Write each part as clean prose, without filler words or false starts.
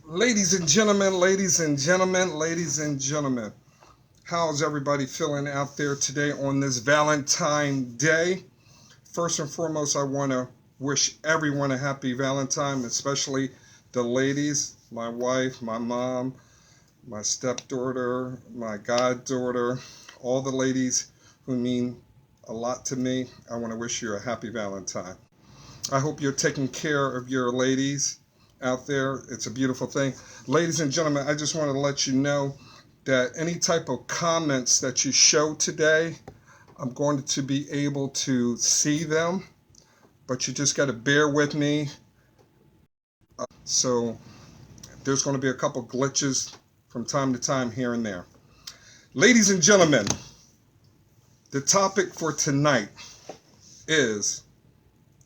Ladies and gentlemen, ladies and gentlemen, how's everybody feeling out there today on this Valentine Day? First and foremost, I want to wish everyone a happy Valentine, especially the ladies, my wife, my mom, my stepdaughter, my goddaughter, all the ladies who mean a lot to me. I want to wish you a happy Valentine. I hope you're taking care of your ladies out there. It's a beautiful thing. Ladies and gentlemen, I just want to let you know that any type of comments that you show today, I'm going to be able to see them, but you just got to bear with me. So there's going to be a couple glitches from time to time here and there. Ladies and gentlemen, the topic for tonight is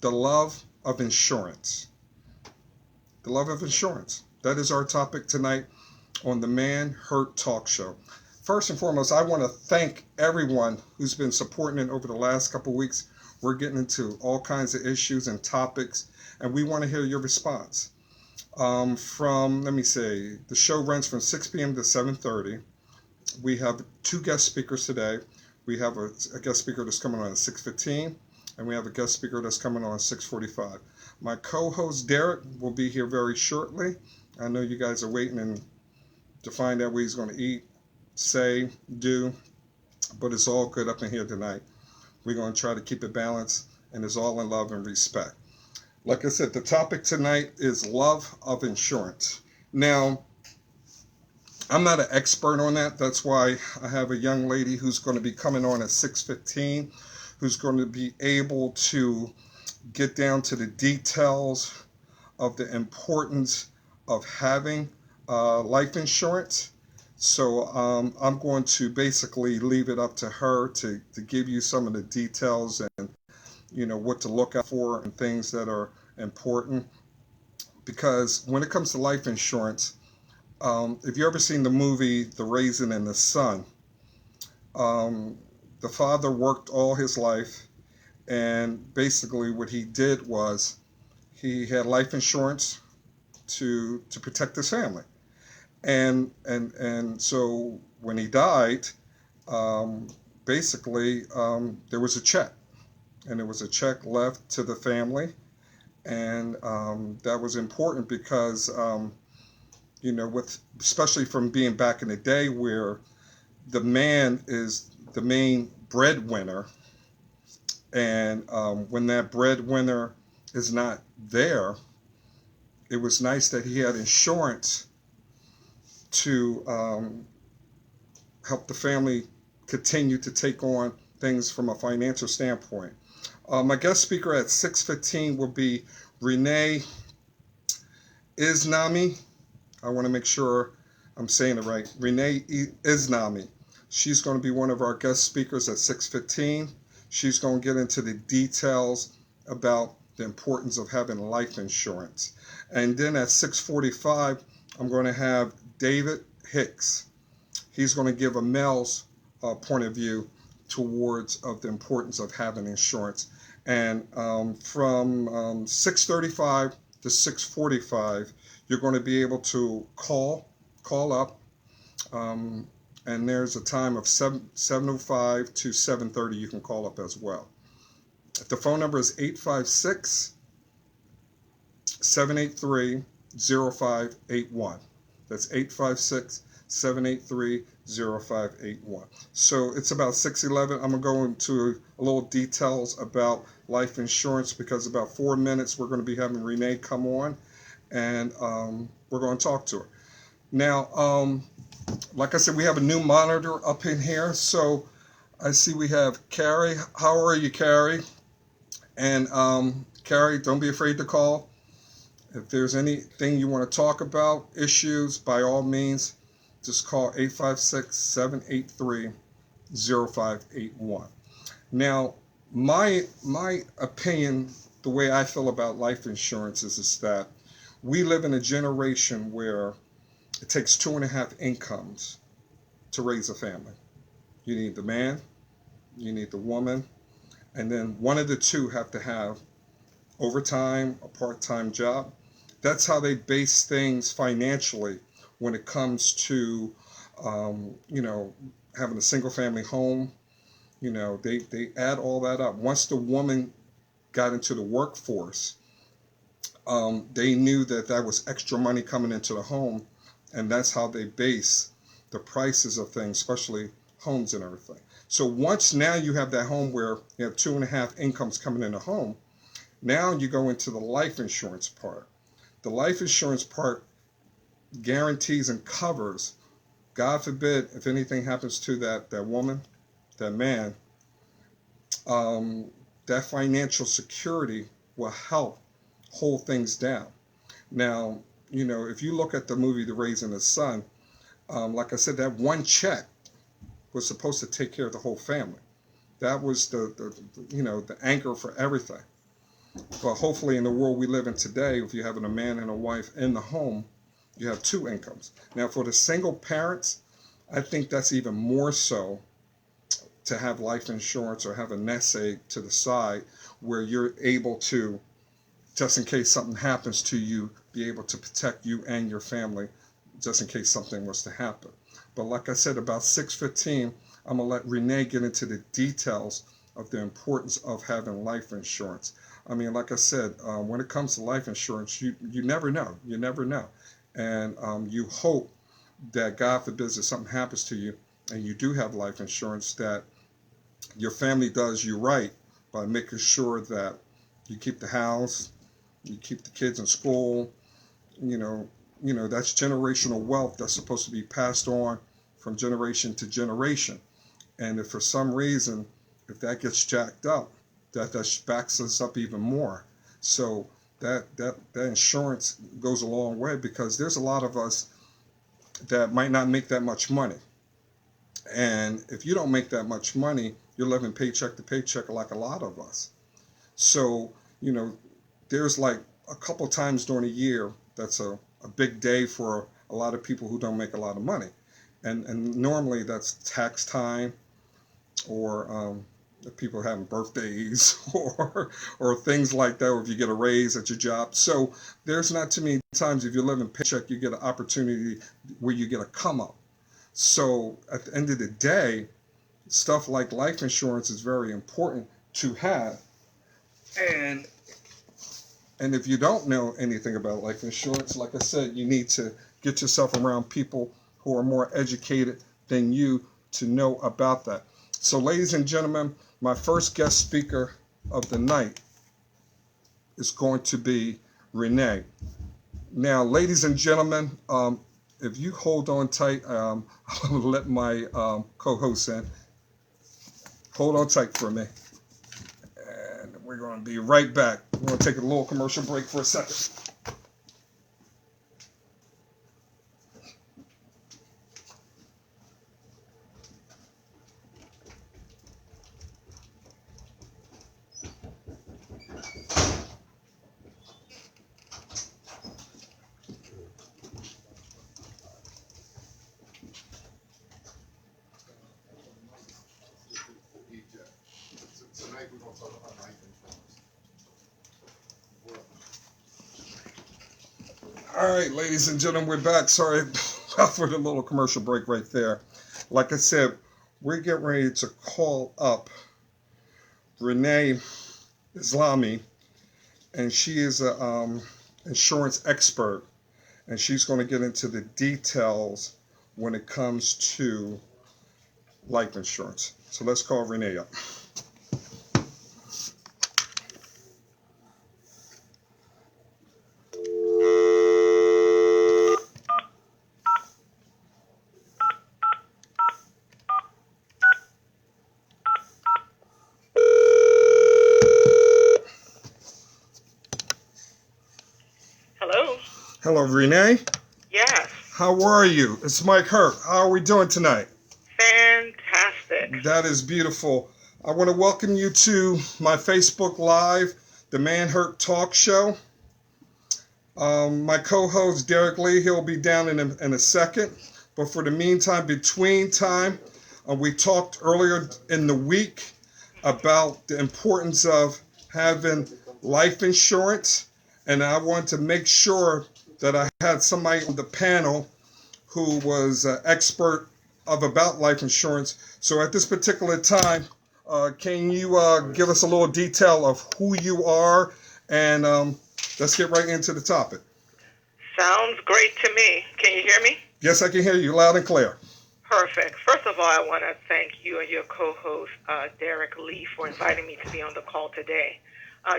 the love of insurance. The love of insurance. That is our topic tonight on the Man Hurt Talk Show. First and foremost, I want to thank everyone who's been supporting it over the last couple of weeks. We're getting into all kinds of issues and topics, and we want to hear your response. Let me say, the show runs from 6 p.m. to 7:30. We have two guest speakers today. We have a guest speaker that's coming on at 6:15, and we have a guest speaker that's coming on at 6:45. My co-host Derek will be here very shortly. I know you guys are waiting to find out what he's going to eat, say, do, but it's all good up in here tonight. We're going to try to keep it balanced, and it's all in love and respect. Like I said, the topic tonight is love of insurance. Now, I'm not an expert on that. That's why I have a young lady who's going to be coming on at 6:15, who's going to be able to get down to the details of the importance of having life insurance. So I'm going to basically leave it up to her to give you some of the details and what to look out for and things that are important. Because when it comes to life insurance, if you ever seen the movie The Raisin and the Sun, the father worked all his life, and basically what he did was he had life insurance to protect his family, and so when he died, um, basically there was a check, and there was a check left to the family, and that was important because with especially from being back in the day where the man is the main breadwinner, and when that breadwinner is not there, it was nice that he had insurance to help the family continue to take on things from a financial standpoint. My guest speaker at 6:15 will be Renee Isnami. I want to make sure I'm saying it right. Renee Isnami. She's going to be one of our guest speakers at 6:15. She's going to get into the details about the importance of having life insurance. And then at 6:45, I'm going to have David Hicks. He's going to give a male's point of view towards of the importance of having insurance. And from 6:35 to 6:45, you're going to be able to call up, and there's a time of 7:05 to 7:30. You can call up as well. The phone number is 856 783 0581. That's 856 783 0581. So it's about 6:11. I'm going to go into a little details about life insurance because about 4 minutes we're going to be having Renee come on, and we're going to talk to her. Now, like I said, we have a new monitor up in here. So I see we have Carrie. How are you, Carrie? And Carrie, don't be afraid to call. If there's anything you want to talk about, issues, by all means, just call 856 783 0581. Now, my opinion, the way I feel about life insurance is that we live in a generation where it takes 2.5 incomes to raise a family. You need the man, you need the woman, and then one of the two have to have overtime, a part-time job, That's how they base things financially when it comes to, you know, having a single family home. You know, they add all that up. Once the woman got into the workforce, they knew that that was extra money coming into the home, and that's how they base the prices of things, especially homes and everything. So once now you have that home where you have two and a half incomes coming in the home, now you go into the life insurance part. The life insurance part guarantees and covers, God forbid, if anything happens to that woman, that man, um, that financial security will help hold things down. Now, you know, if you look at the movie The Raising the Sun, like I said, that one check was supposed to take care of the whole family. That was you know, the anchor for everything. But hopefully, in the world we live in today, if you're having a man and a wife in the home, you have two incomes. Now, for the single parents, I think that's even more so, to have life insurance or have a nest egg to the side where you're able to, just in case something happens to you, be able to protect you and your family, just in case something was to happen. But like I said, about 6:15, I'm gonna let Renee get into the details of the importance of having life insurance. I mean, like I said, when it comes to life insurance, you never know. You never know. And you hope that, God forbid, if something happens to you and you do have life insurance, that your family does you right by making sure that you keep the house, you keep the kids in school. You know, that's generational wealth that's supposed to be passed on from generation to generation. And if for some reason, if that gets jacked up, that backs us up even more. So that insurance goes a long way, because there's a lot of us that might not make that much money. And if you don't make that much money, you're living paycheck to paycheck like a lot of us. So, you know, there's like a couple times during the year that's a big day for a lot of people who don't make a lot of money. And normally that's tax time, or if people having birthdays, or things like that, or if you get a raise at your job. So there's not too many times, if you're living paycheck, you get an opportunity where you get a come up. So at the end of the day, stuff like life insurance is very important to have. And and if you don't know anything about life insurance, like I said, you need to get yourself around people who are more educated than you to know about that. So, ladies and gentlemen, my first guest speaker of the night is going to be Renee. Now, ladies and gentlemen, if you hold on tight, I'll let my co-host in. Hold on tight for me. And we're going to be right back. We're going to take a little commercial break for a second. Tonight we're going to talk about life insurance. All right, ladies and gentlemen, we're back. Sorry for the little commercial break right there. Like I said, we're getting ready to call up Renee Islami, and she is a insurance expert, and she's going to get into the details when it comes to life insurance. So let's call Renee up. Hello. Hello, Renee. Yes. How are you? It's Mike Hurt. How are we doing tonight? Fantastic. That is beautiful. I want to welcome you to my Facebook Live, the Man Hurt Talk Show. My co-host, Derek Lee, he'll be down in a second. But for the meantime, between time, we talked earlier in the week about the importance of having life insurance and I want to make sure that I had somebody on the panel who was an expert of about life insurance. So at this particular time, can you give us a little detail of who you are, and let's get right into the topic. Sounds great to me. Can you hear me? Yes, I can hear you loud and clear. Perfect. First of all, I want to thank you and your co-host, Derek Lee, for inviting me to be on the call today.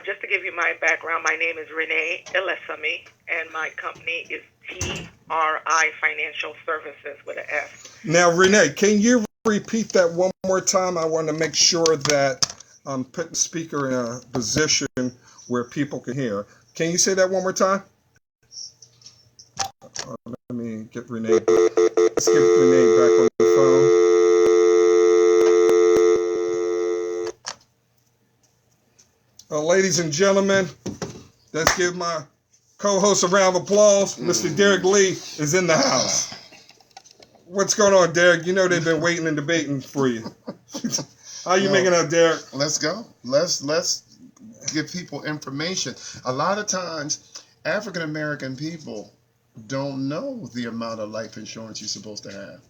Just to give you my background, my name is Renee Ilesami, and my company is TRI Financial Services with an S. Now, Renee, can you repeat that one more time? I want to make sure that I'm putting the speaker in a position where people can hear. Can you say that one more time? Let me get Renee. Let's get Renee back on the phone. Ladies and gentlemen, let's give my co-host a round of applause. Mr. Derek Lee is in the house. What's going on, Derek? You know they've been waiting and debating for you. How you making out, Derek? Let's go. Let's give people information. A lot of times, African American people don't know the amount of life insurance you're supposed to have.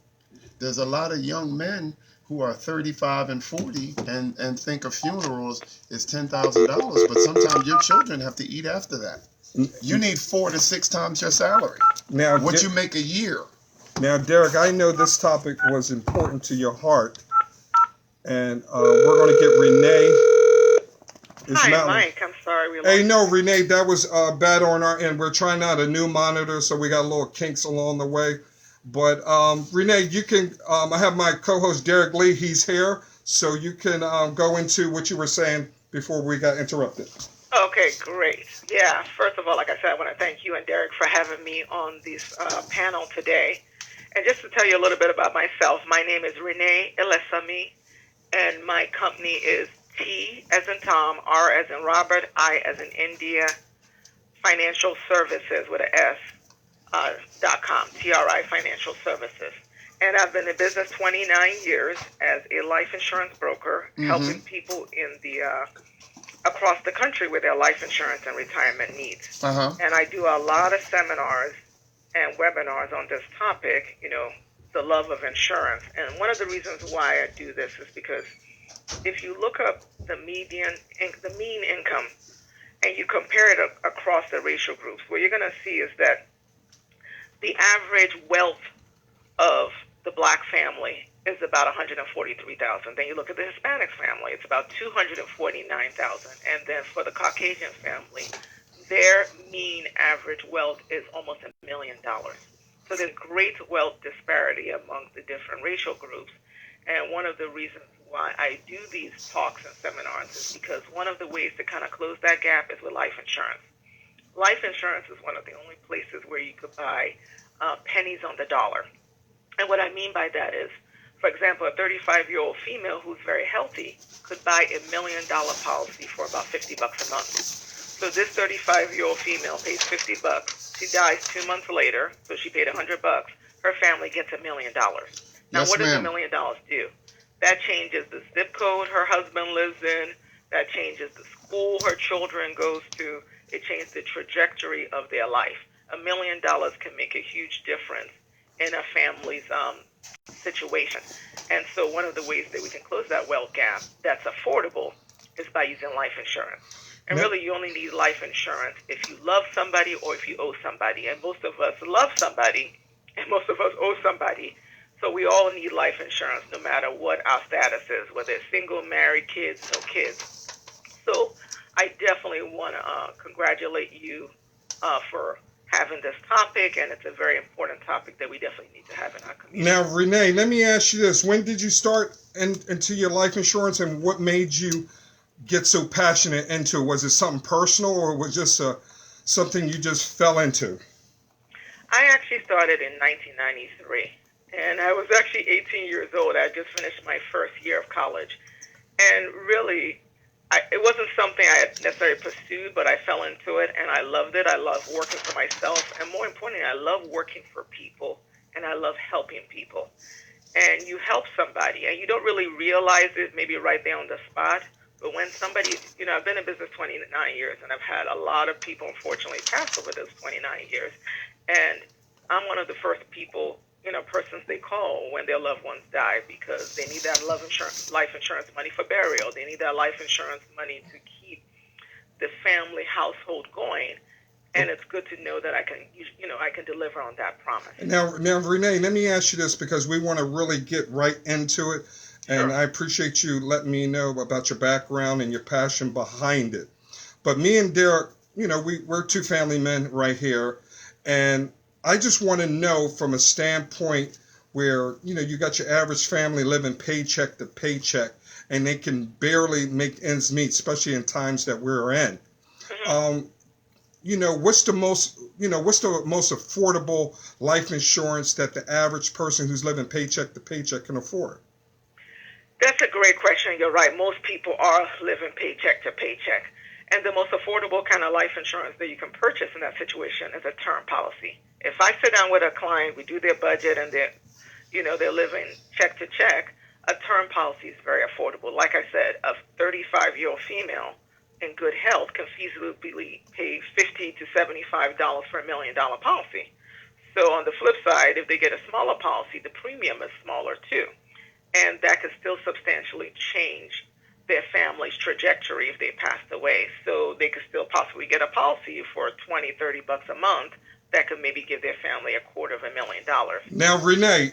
There's a lot of young men who are 35 and 40 and think of funerals is $10,000, but sometimes your children have to eat after that. You need 4 to 6 times your salary. Now, What you make a year. Now, Derek, I know this topic was important to your heart, and we're going to get Renee. Hi, Mike. I'm sorry. Hey, no, Renee, that was bad on our end. We're trying out a new monitor, so we got a little kinks along the way. But Renee, you can. I have my co-host Derek Lee. He's here, so you can go into what you were saying before we got interrupted. Okay, great. Yeah, first of all, like I said, I want to thank you and Derek for having me on this panel today. And just to tell you a little bit about myself, my name is Renee Ilesami, and my company is T as in Tom, R as in Robert, I as in India, Financial Services with an S, .com, TRI Financial Services. And I've been in business 29 years as a life insurance broker, helping people in the across the country with their life insurance and retirement needs. And I do a lot of seminars and webinars on this topic, the love of insurance. And one of the reasons why I do this is because if you look up the mean income, and you compare it across the racial groups, what you're going to see is that the average wealth of the black family is about $143,000. Then you look at the Hispanic family, it's about $249,000. And then for the Caucasian family, their mean average wealth is almost $1 million. So there's great wealth disparity among the different racial groups. And one of the reasons why I do these talks and seminars is because one of the ways to kind of close that gap is with life insurance. Life insurance is one of the only places where you could buy pennies on the dollar. And what I mean by that is, for example, a 35-year-old female who's very healthy could buy $1 million policy for about $50 a month. So this 35-year-old female pays $50. She dies 2 months later, so she paid $100. Her family gets $1 million. Now, what does $1 million do? That changes the zip code her husband lives in. That changes the school her children goes to. It changes the trajectory of their life. $1 million can make a huge difference in a family's situation. And so one of the ways that we can close that wealth gap that's affordable is by using life insurance. And really, you only need life insurance if you love somebody or if you owe somebody. And most of us love somebody, and most of us owe somebody. So we all need life insurance no matter what our status is, whether it's single, married, kids, no kids. So I definitely want to congratulate you for having this topic, and it's a very important topic that we definitely need to have in our community. Now, Renee, let me ask you this. When did you start into your life insurance, and what made you get so passionate into it? Was it something personal, or was it just something you just fell into? I actually started in 1993, and I was actually 18 years old. I just finished my first year of college, and really, it wasn't something I had necessarily pursued, but I fell into it, and I loved it. I love working for myself, and more importantly, I love working for people, and I love helping people. And you help somebody, and you don't really realize it maybe right there on the spot, But when somebody, I've been in business 29 years, and I've had a lot of people, unfortunately, pass over those 29 years. And I'm one of the first people, persons they call when their loved ones die, because they need that life insurance money for burial. They need that life insurance money to keep the family household going. And it's good to know that I can deliver on that promise. Now, Renee, let me ask you this, because we want to really get right into it. And Sure. I appreciate you letting me know about your background and your passion behind it. But me and Derek, we're two family men right here. And I just want to know, from a standpoint where, you got your average family living paycheck to paycheck, and they can barely make ends meet, especially in times that we're in. Mm-hmm. What's the most affordable life insurance that the average person who's living paycheck to paycheck can afford? That's a great question. You're right. Most people are living paycheck to paycheck. And the most affordable kind of life insurance that you can purchase in that situation is a term policy. If I sit down with a client, we do their budget, and they're living check to check, a term policy is very affordable. Like I said, a 35-year-old female in good health can feasibly pay $50 to $75 for $1 million policy. So on the flip side, if they get a smaller policy, the premium is smaller too. And that could still substantially change their family's trajectory if they passed away. So they could still possibly get a policy for $20-$30 a month that could maybe give their family $250,000. Now, Renee,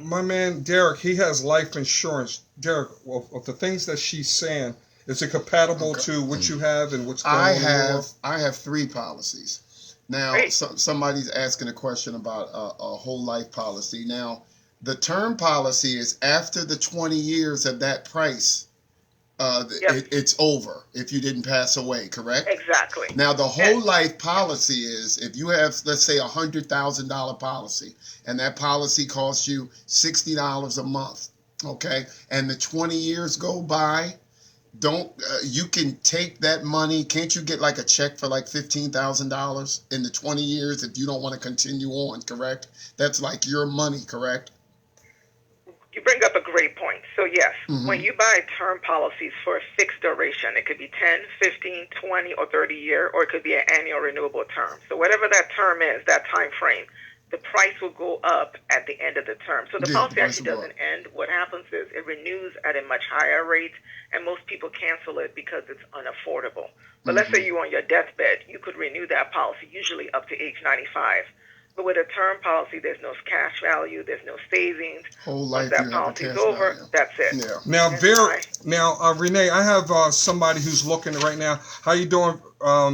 my man Derek, he has life insurance. Derek, of the things that she's saying, is it compatible to what you have and what's going on? I have 3 policies. Now, somebody's asking a question about a whole life policy. Now, the term policy is after the 20 years of that price, it's over if you didn't pass away, correct? Exactly. Now, the whole life policy is if you have, let's say, $100,000 policy, and that policy costs you $60 a month, okay? And the 20 years go by, you can take that money. Can't you get like a check for like $15,000 in the 20 years if you don't want to continue on, correct? That's like your money, correct? You bring up a great point. So yes, when you buy term policies for a fixed duration, it could be 10, 15, 20, or 30 year, or it could be an annual renewable term. So whatever that term is, that time frame, the price will go up at the end of the term. So the policy actually doesn't end. What happens is it renews at a much higher rate, and most people cancel it because it's unaffordable. But let's say you're on your deathbed, you could renew that policy usually up to age 95. But with a term policy, there's no cash value, there's no savings. Whole life, once that policy's over, that's it. Yeah. Now, Renee, I have somebody who's looking right now. How you doing,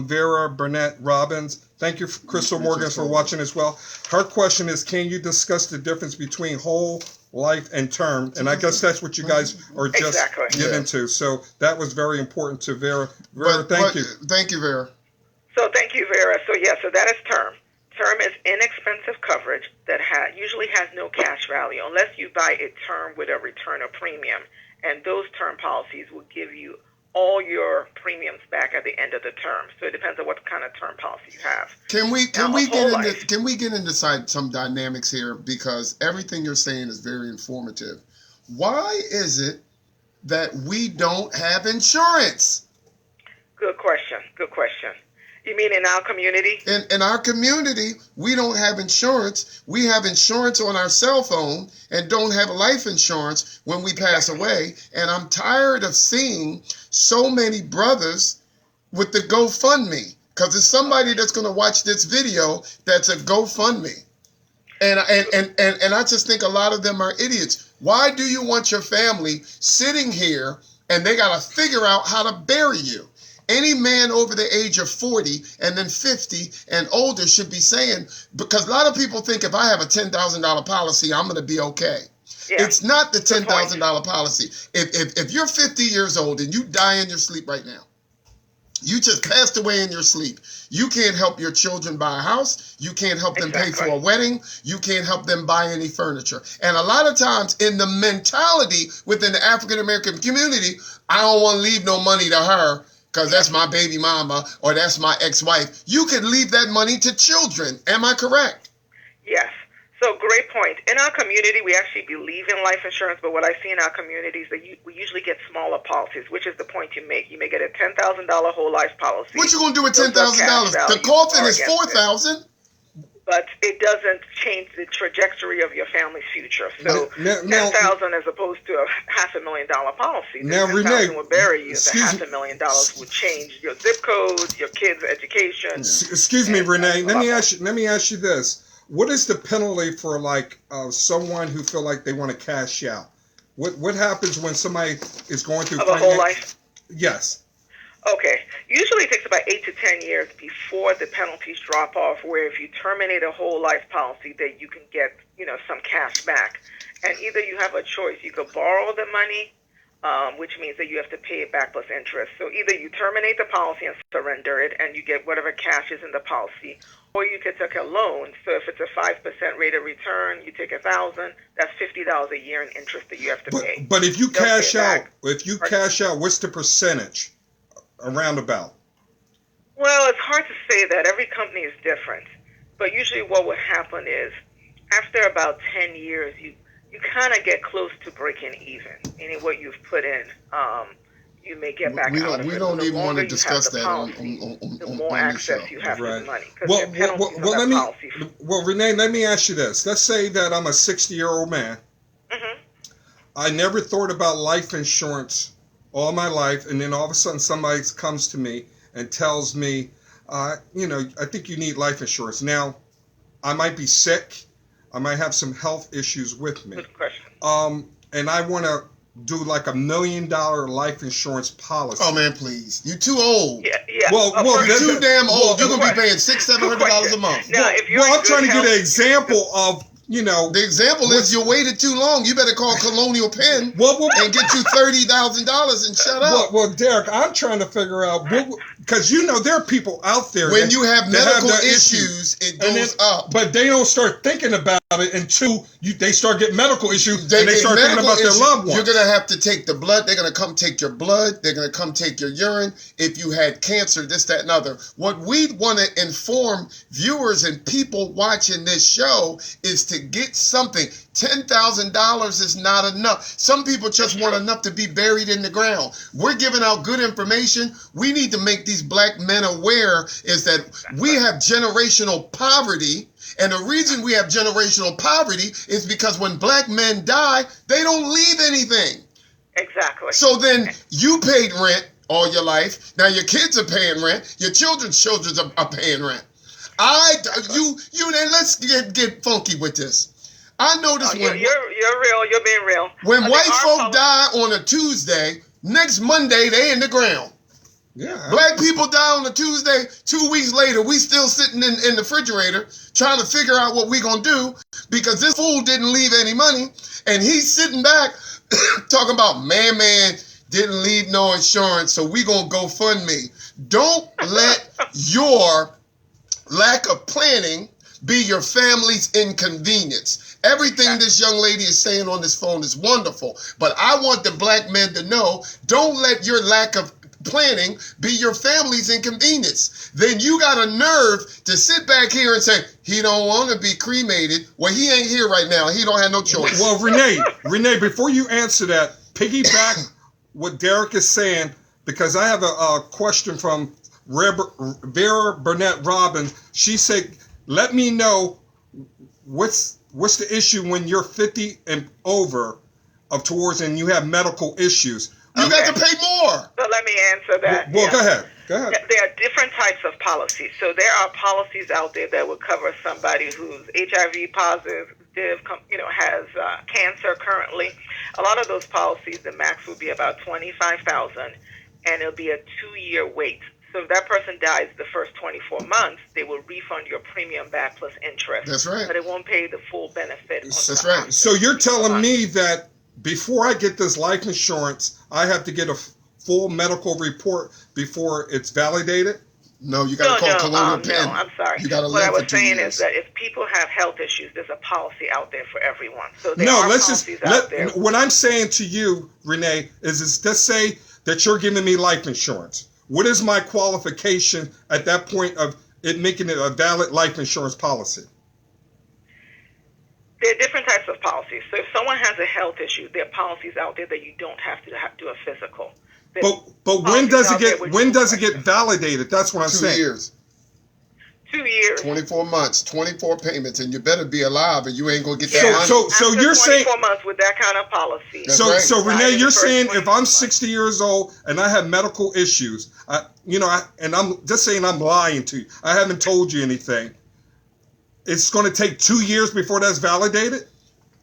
Vera Burnett Robbins? Thank you, Crystal Morgan, for watching as well. Her question is, can you discuss the difference between whole life and term? And I guess that's what you guys are just getting into. So that was very important to Vera. Vera, thank you. Thank you, Vera. So thank you, Vera. So so that is term. Term is inexpensive coverage that usually has no cash value unless you buy a term with a return of premium. And those term policies will give you all your premiums back at the end of the term. So it depends on what kind of term policy you have. Can we get into some dynamics here, because everything you're saying is very informative. Why is it that we don't have insurance? Good question. Good question. You mean in our community? In our community, we don't have insurance. We have insurance on our cell phone and don't have life insurance when we pass away. And I'm tired of seeing so many brothers with the GoFundMe, because there's somebody that's going to watch this video that's a GoFundMe. And I just think a lot of them are idiots. Why do you want your family sitting here and they got to figure out how to bury you? Any man over the age of 40 and then 50 and older should be saying, because a lot of people think if I have a $10,000 policy, I'm going to be okay. Yeah. It's not the $10,000 policy. If you're 50 years old and you die in your sleep right now, you just passed away in your sleep, you can't help your children buy a house. You can't help them pay for a wedding. You can't help them buy any furniture. And a lot of times in the mentality within the African-American community, I don't want to leave no money to her, because that's my baby mama or that's my ex-wife. You could leave that money to children. Am I correct? Yes. So great point. In our community, we actually believe in life insurance, but what I see in our community is that we usually get smaller policies, which is the point you make. You may get a $10,000 whole life policy. What you gonna do with Those are cash $10,000? The values coffin are is against it. 4,000. But it doesn't change the trajectory of your family's future. So Now- 10,000 as opposed to a $500,000 policy. The Now, 10,000 Renee, would bury you. The excuse me. $500,000 would change your zip code, your kids' education. Excuse me, and, Renee. a Let lot me more. ask you this: what is the penalty for like someone who feel like they want to cash out? What happens when somebody is going through Of a whole life? Yes. Okay. Usually it takes about 8 to 10 years before the penalties drop off, where if you terminate a whole life policy, that you can get, some cash back. And either you have a choice. You could borrow the money, which means that you have to pay it back plus interest. So either you terminate the policy and surrender it, and you get whatever cash is in the policy, or you could take a loan. So if it's a 5% rate of return, you take $1,000. That's $50 a year in interest that you have to pay. But if you They'll cash pay it out, back. what's the percentage? Around about. Well, it's hard to say that. Every company is different. But usually what would happen is after about 10 years, you kind of get close to breaking even, meaning what you've put in, you may get back out of it. We don't The even want longer to you discuss have the that policy, on the more this access show. you have to Right. the money. Because Well, Renee, let me ask you this. Let's say that I'm a 60-year-old man. Mm-hmm. I never thought about life insurance all my life, and then all of a sudden somebody comes to me and tells me, I think you need life insurance. Now, I might be sick. I might have some health issues with me. Good question. And I want to do like $1 million life insurance policy. Oh man, please! You too old. Yeah. Well, You're too damn old. You're gonna be paying $600-$700 a month. Now, if you're Well, in I'm trying to good get an health, example of, The example is you waited too long. You better call Colonial Penn and get you $30,000 and shut up. Well, Derek, I'm trying to figure out because there are people out there When you have medical the issues, it goes up. But they don't start thinking about it until they start getting medical issues and they get start thinking medical about their loved ones. You're gonna have to take the blood. They're gonna come take your blood. They're gonna come take your urine. If you had cancer, this, that, and other. What we want to inform viewers and people watching this show is to get something. $10,000 is not enough. Some people just want enough to be buried in the ground. We're giving out good information. We need to make these black men aware is that we have generational poverty. And the reason we have generational poverty is because when black men die, they don't leave anything. Exactly. So then you paid rent all your life. Now your kids are paying rent. Your children are paying rent. Let's get funky with this. I noticed you're real. You're being real. When white folk die on a Tuesday, next Monday they in the ground. Yeah. Black people die on a Tuesday. 2 weeks later, we still sitting in the refrigerator trying to figure out what we gonna do because this fool didn't leave any money, and he's sitting back talking about man didn't leave no insurance, so we gonna go fund me. Don't let your lack of planning be your family's inconvenience. Everything this young lady is saying on this phone is wonderful, but I want the black men to know, don't let your lack of planning be your family's inconvenience. Then you got a nerve to sit back here and say, he don't want to be cremated. Well, he ain't here right now. He don't have no choice. Well, Renee, before you answer that, piggyback what Derek is saying, because I have a question from Vera Burnett Robbins. She said, let me know what's the issue when you're 50 and over and you have medical issues. You got to pay more. So let me answer that. Well, go ahead. There are different types of policies. So there are policies out there that would cover somebody who's HIV positive, has cancer currently. A lot of those policies, the max would be about $25,000, and it'll be a 2-year wait. So if that person dies the first 24 months, they will refund your premium back plus interest. That's right. But it won't pay the full benefit. That's right. So you're telling me that before I get this life insurance, I have to get a full medical report before it's validated? No, you got to call Colonial Penn. No, I'm sorry. You got to what I was for 2 saying years. is that if people have health issues, there's a policy out there for everyone. So there are policies out there. What I'm saying to you, Renee, is let's say that you're giving me life insurance. What is my qualification at that point of it making it a valid life insurance policy? There are different types of policies. So if someone has a health issue, there are policies out there that you don't have to do a physical. But when does it get validated? That's what I'm 2 saying. years. 2 years. 24 months, 24 payments, and you better be alive, or you ain't gonna get that money. So After you're 24 saying months with that kind of policy. That's so right. so Renee, Right, you're the first saying if 24 I'm months. 60 years old and I have medical issues, and I'm just saying I'm lying to you. I haven't told you anything. It's going to take 2 years before that's validated?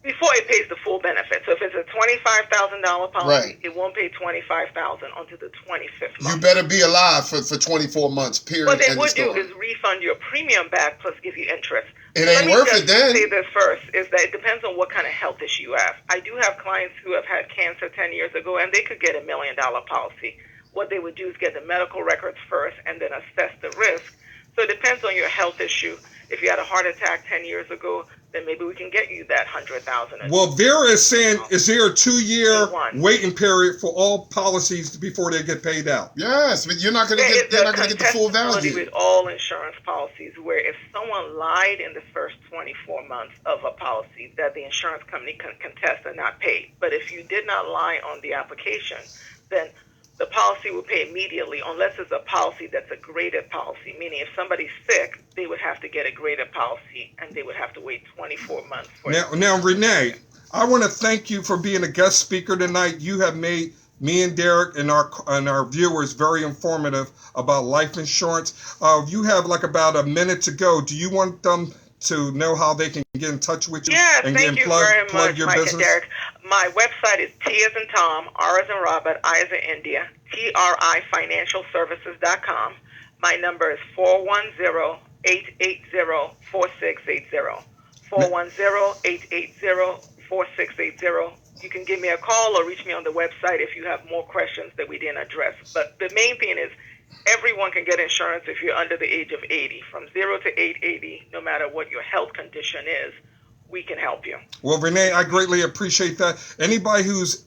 Before it pays the full benefit. So if it's a $25,000 policy, Right. it won't pay $25,000 until the 25th month. You better be alive for 24 months, period. What they End of would do story. is refund your premium back plus give you interest. It Let ain't me worth just it then. say this first, is that it depends on what kind of health issue you have. I do have clients who have had cancer 10 years ago, and they could get a $1 million policy. What they would do is get the medical records first and then assess the risk. So it depends on your health issue. If you had a heart attack 10 years ago, then maybe we can get you that $100,000. Well, Vera is saying, is there a 2-year One. waiting period for all policies before they get paid out? Yes, but you're not gonna There get is you're a not gonna get the full contestability value. with all insurance policies where if someone lied in the first 24 months of a policy, that the insurance company can contest and not pay. But if you did not lie on the application, then the policy will pay immediately unless it's a policy that's a graded policy, meaning if somebody's sick, they would have to get a graded policy and they would have to wait 24 months for it. Now, Renee, I want to thank you for being a guest speaker tonight. You have made me and Derek and our viewers very informative about life insurance. You have like about a minute to go. Do you want them to know how they can get in touch with you? Yeah, and thank you very much, your Mike business? and Derek. My website is T as in Tom, R as in Robert, I as in India, TRIFinancialservices.com. My number is 410-880-4680. 410-880-4680. You can give me a call or reach me on the website if you have more questions that we didn't address. But the main thing is everyone can get insurance if you're under the age of 80. From 0 to 880, no matter what your health condition is, we can help you. Well, Renee, I greatly appreciate that. Anybody who's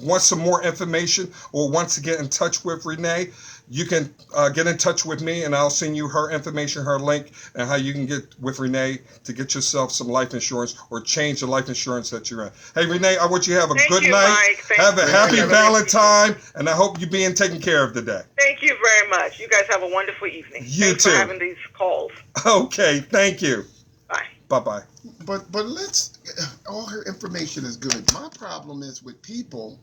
wants some more information or wants to get in touch with Renee, you can get in touch with me and I'll send you her information, her link, and how you can get with Renee to get yourself some life insurance or change the life insurance that you're in. Hey, Renee, I want you to have a Thank good you, night. Mike. Thank Have a you. happy Thank you. Valentine, and I hope you're being taken care of today. Thank you very much. You guys have a wonderful evening. You Thanks too. for having these calls. Okay, thank you. Bye. Bye-bye. But let's. All her information is good. My problem is with people.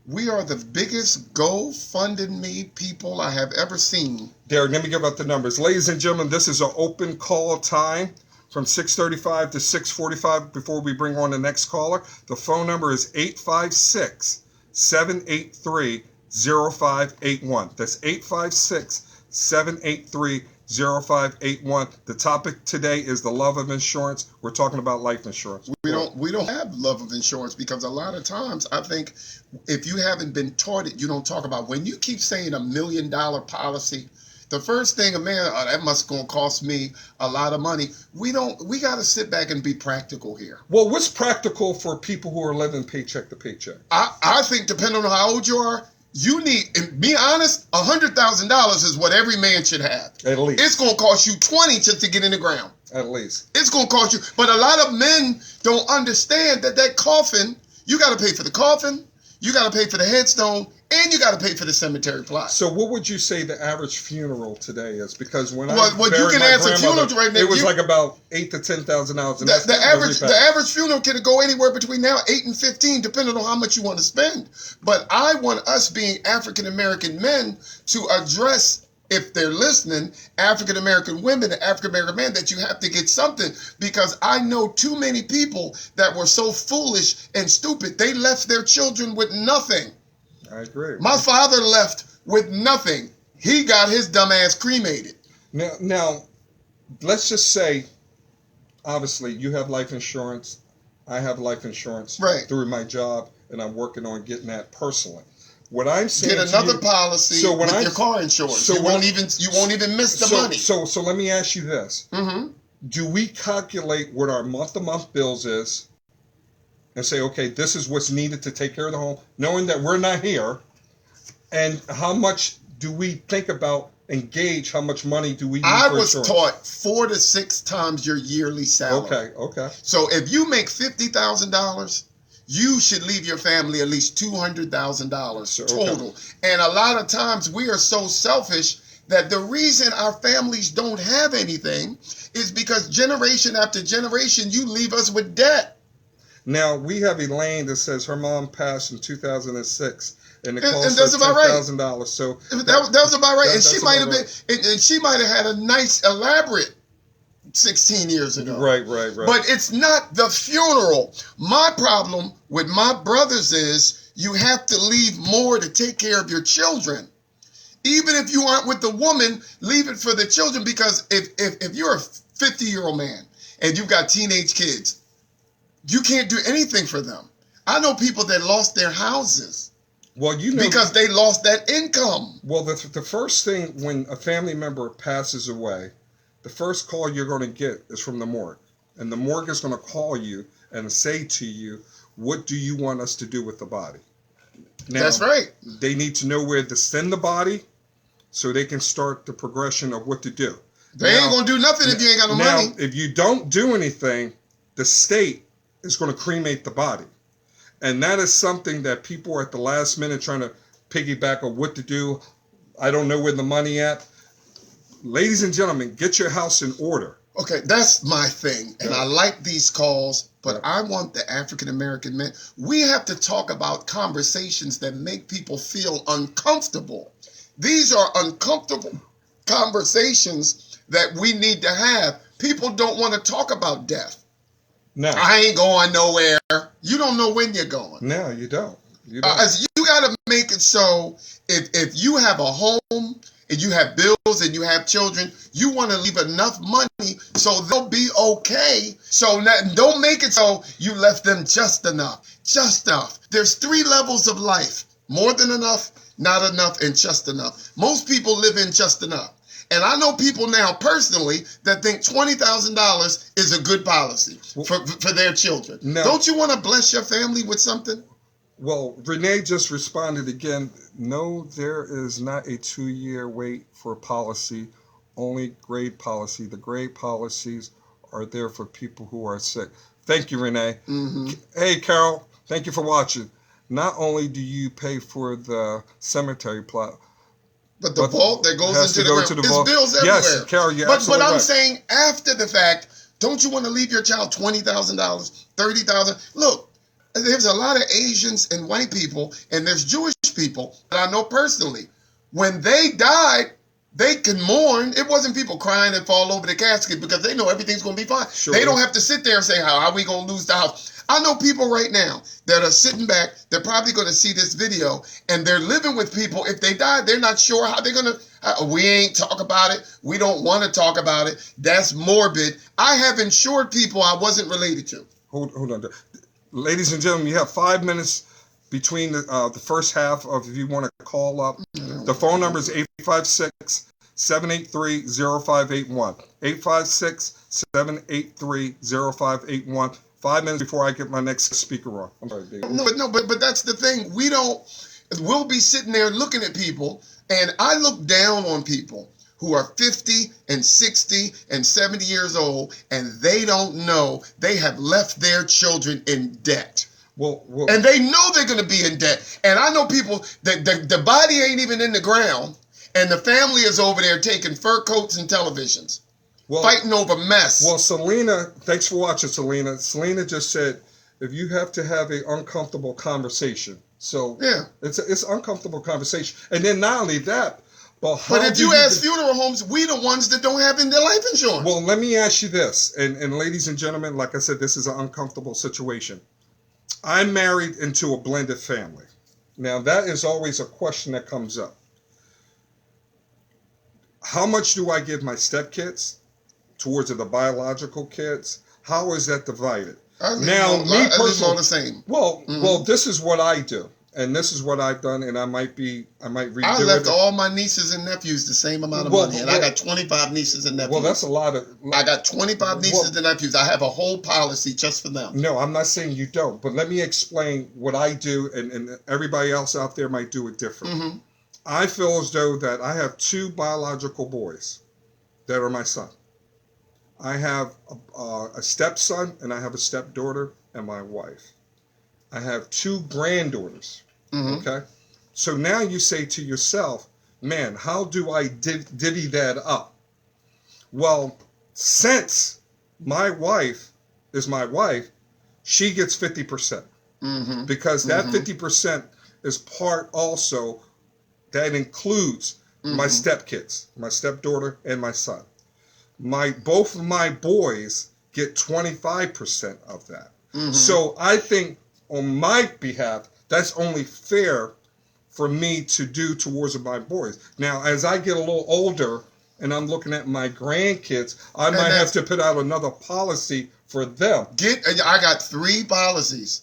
We are the biggest GoFundMe people I have ever seen. Derek, let me give out the numbers. Ladies and gentlemen, this is an open call time from 6:35 to 6:45 before we bring on the next caller. The phone number is 856-783-0581. That's 856-783-0581. The topic today is the love of insurance. We're talking about life insurance. We don't have love of insurance because a lot of times I think if you haven't been taught it, you don't talk about. When you keep saying $1 million policy, the first thing that must gonna cost me a lot of money. We got to sit back and be practical here. Well, what's practical for people who are living paycheck to paycheck? I think depending on how old you are, you need, and be honest, $100,000 is what every man should have. At least. It's gonna cost you 20 just to get in the ground. At least. It's going to cost you. But a lot of men don't understand that coffin, you got to pay for the coffin, you got to pay for the headstone, and you got to pay for the cemetery plot. So what would you say the average funeral today is? Because when I you buried can my ask a grandmother, funeral right now. it was like about $8,000 to $10,000. The average funeral can go anywhere between now 8 and 15, depending on how much you want to spend. But I want us being African American men to address, if they're listening, African American women and African American men, that you have to get something, because I know too many people that were so foolish and stupid, they left their children with nothing. I agree. My father left with nothing. He got his dumb ass cremated. Now, let's just say, obviously, you have life insurance. I have life insurance through my job, and I'm working on getting that personally. What I'm saying, get another policy with your car insurance. So you won't even miss the money. So let me ask you this: Do we calculate what our month-to-month bills is, and say, okay, this is what's needed to take care of the home, knowing that we're not here, and how much do we think about and gauge how much money do we need I for was insurance? taught 4 to 6 times your yearly salary. Okay. So if you make $50,000, you should leave your family at least $200,000 total. And a lot of times we are so selfish that the reason our families don't have anything is because generation after generation you leave us with debt. Now, we have Elaine that says her mom passed in 2006, and it And cost that's her about right. $10,000. So That was about right. And that's she might have about been, and she might have had a nice, elaborate 16 years ago. Right. But it's not the funeral. My problem with my brothers is you have to leave more to take care of your children. Even if you aren't with the woman, leave it for the children, because if you're a 50-year-old man and you've got teenage kids, you can't do anything for them. I know people that lost their houses because they lost that income. Well, the first thing when a family member passes away, the first call you're going to get is from the morgue. And the morgue is going to call you and say to you, what do you want us to do with the body? Now, That's right. They need to know where to send the body so they can start the progression of what to do. They ain't going to do nothing if you ain't got no money. Now, if you don't do anything, the state is going to cremate the body. And that is something that people are at the last minute trying to piggyback on what to do. I don't know where the money at. Ladies and gentlemen, get your house in order. Okay, that's my thing. And I like these calls, but I want the African American men. We have to talk about conversations that make people feel uncomfortable. These are uncomfortable conversations that we need to have. People don't want to talk about death. No. I ain't going nowhere. You don't know when you're going. No, you don't. You got to make it so if you have a home and you have bills and you have children, you want to leave enough money so they'll be okay. So don't make it so you left them just enough. Just enough. There's 3 levels of life. More than enough, not enough, and just enough. Most people live in just enough. And I know people now personally that think $20,000 is a good policy for their children. No. Don't you want to bless your family with something? Well, Renee just responded again. No, there is not a 2-year wait for policy, only grade policy. The grade policies are there for people who are sick. Thank you, Renee. Mm-hmm. Hey, Carol, thank you for watching. Not only do you pay for the cemetery plot, but the vault that goes into the ground, there's bills everywhere. Yes, Carol, you're absolutely right. But I'm right. saying after the fact, don't you want to leave your child $20,000, $30,000? Look, there's a lot of Asians and white people, and there's Jewish people that I know personally. When they died, they can mourn. It wasn't people crying and fall over the casket because they know everything's going to be fine. Sure. They don't have to sit there and say, how are we going to lose the house? I know people right now that are sitting back. They're probably going to see this video, and they're living with people. If they die, they're not sure how they're going to. We ain't talk about it. We don't want to talk about it. That's morbid. I have insured people I wasn't related to. Hold on. Ladies and gentlemen, you have 5 minutes between the first half of if you want to call up. The phone number is 856-783-0581. 856-783-0581. 5 minutes before I get my next speaker on. I'm sorry, Dave. But that's the thing. We'll be sitting there looking at people, and I look down on people who are 50 and 60 and 70 years old, and they don't know they have left their children in debt. Well, and they know they're going to be in debt. And I know people that the body ain't even in the ground, and the family is over there taking fur coats and televisions. Fighting over mess. Well, Selena, thanks for watching, Selena. Selena just said, if you have to have an uncomfortable conversation. So yeah, it's an uncomfortable conversation. And then not only that, but if you ask funeral homes, we the ones that don't have in their life insurance. Well, let me ask you this. And ladies and gentlemen, like I said, this is an uncomfortable situation. I'm married into a blended family. Now, that is always a question that comes up. How much do I give my stepkids towards the biological kids? How is that divided? Me personally, the same. Well, this is what I do, and this is what I've done, and I might redo it. I left all my nieces and nephews the same amount of money, and I got 25 nieces and nephews. Well, that's a lot of. I got 25 nieces and nephews. I have a whole policy just for them. No, I'm not saying you don't, but let me explain what I do, and everybody else out there might do it different. Mm-hmm. I feel as though that I have two biological boys that are my son. I have a stepson and I have a stepdaughter and my wife. I have two granddaughters. Mm-hmm. Okay? So now you say to yourself, man, how do I divvy that up? Well, since my wife is my wife, she gets 50%. Mm-hmm. Because that 50% is part also, that includes my stepkids, my stepdaughter and my son. Both of my boys get 25% of that. So I think on my behalf, that's only fair for me to do towards my boys. Now, as I get a little older and I'm looking at my grandkids, I might have to put out another policy for them. I got 3 policies.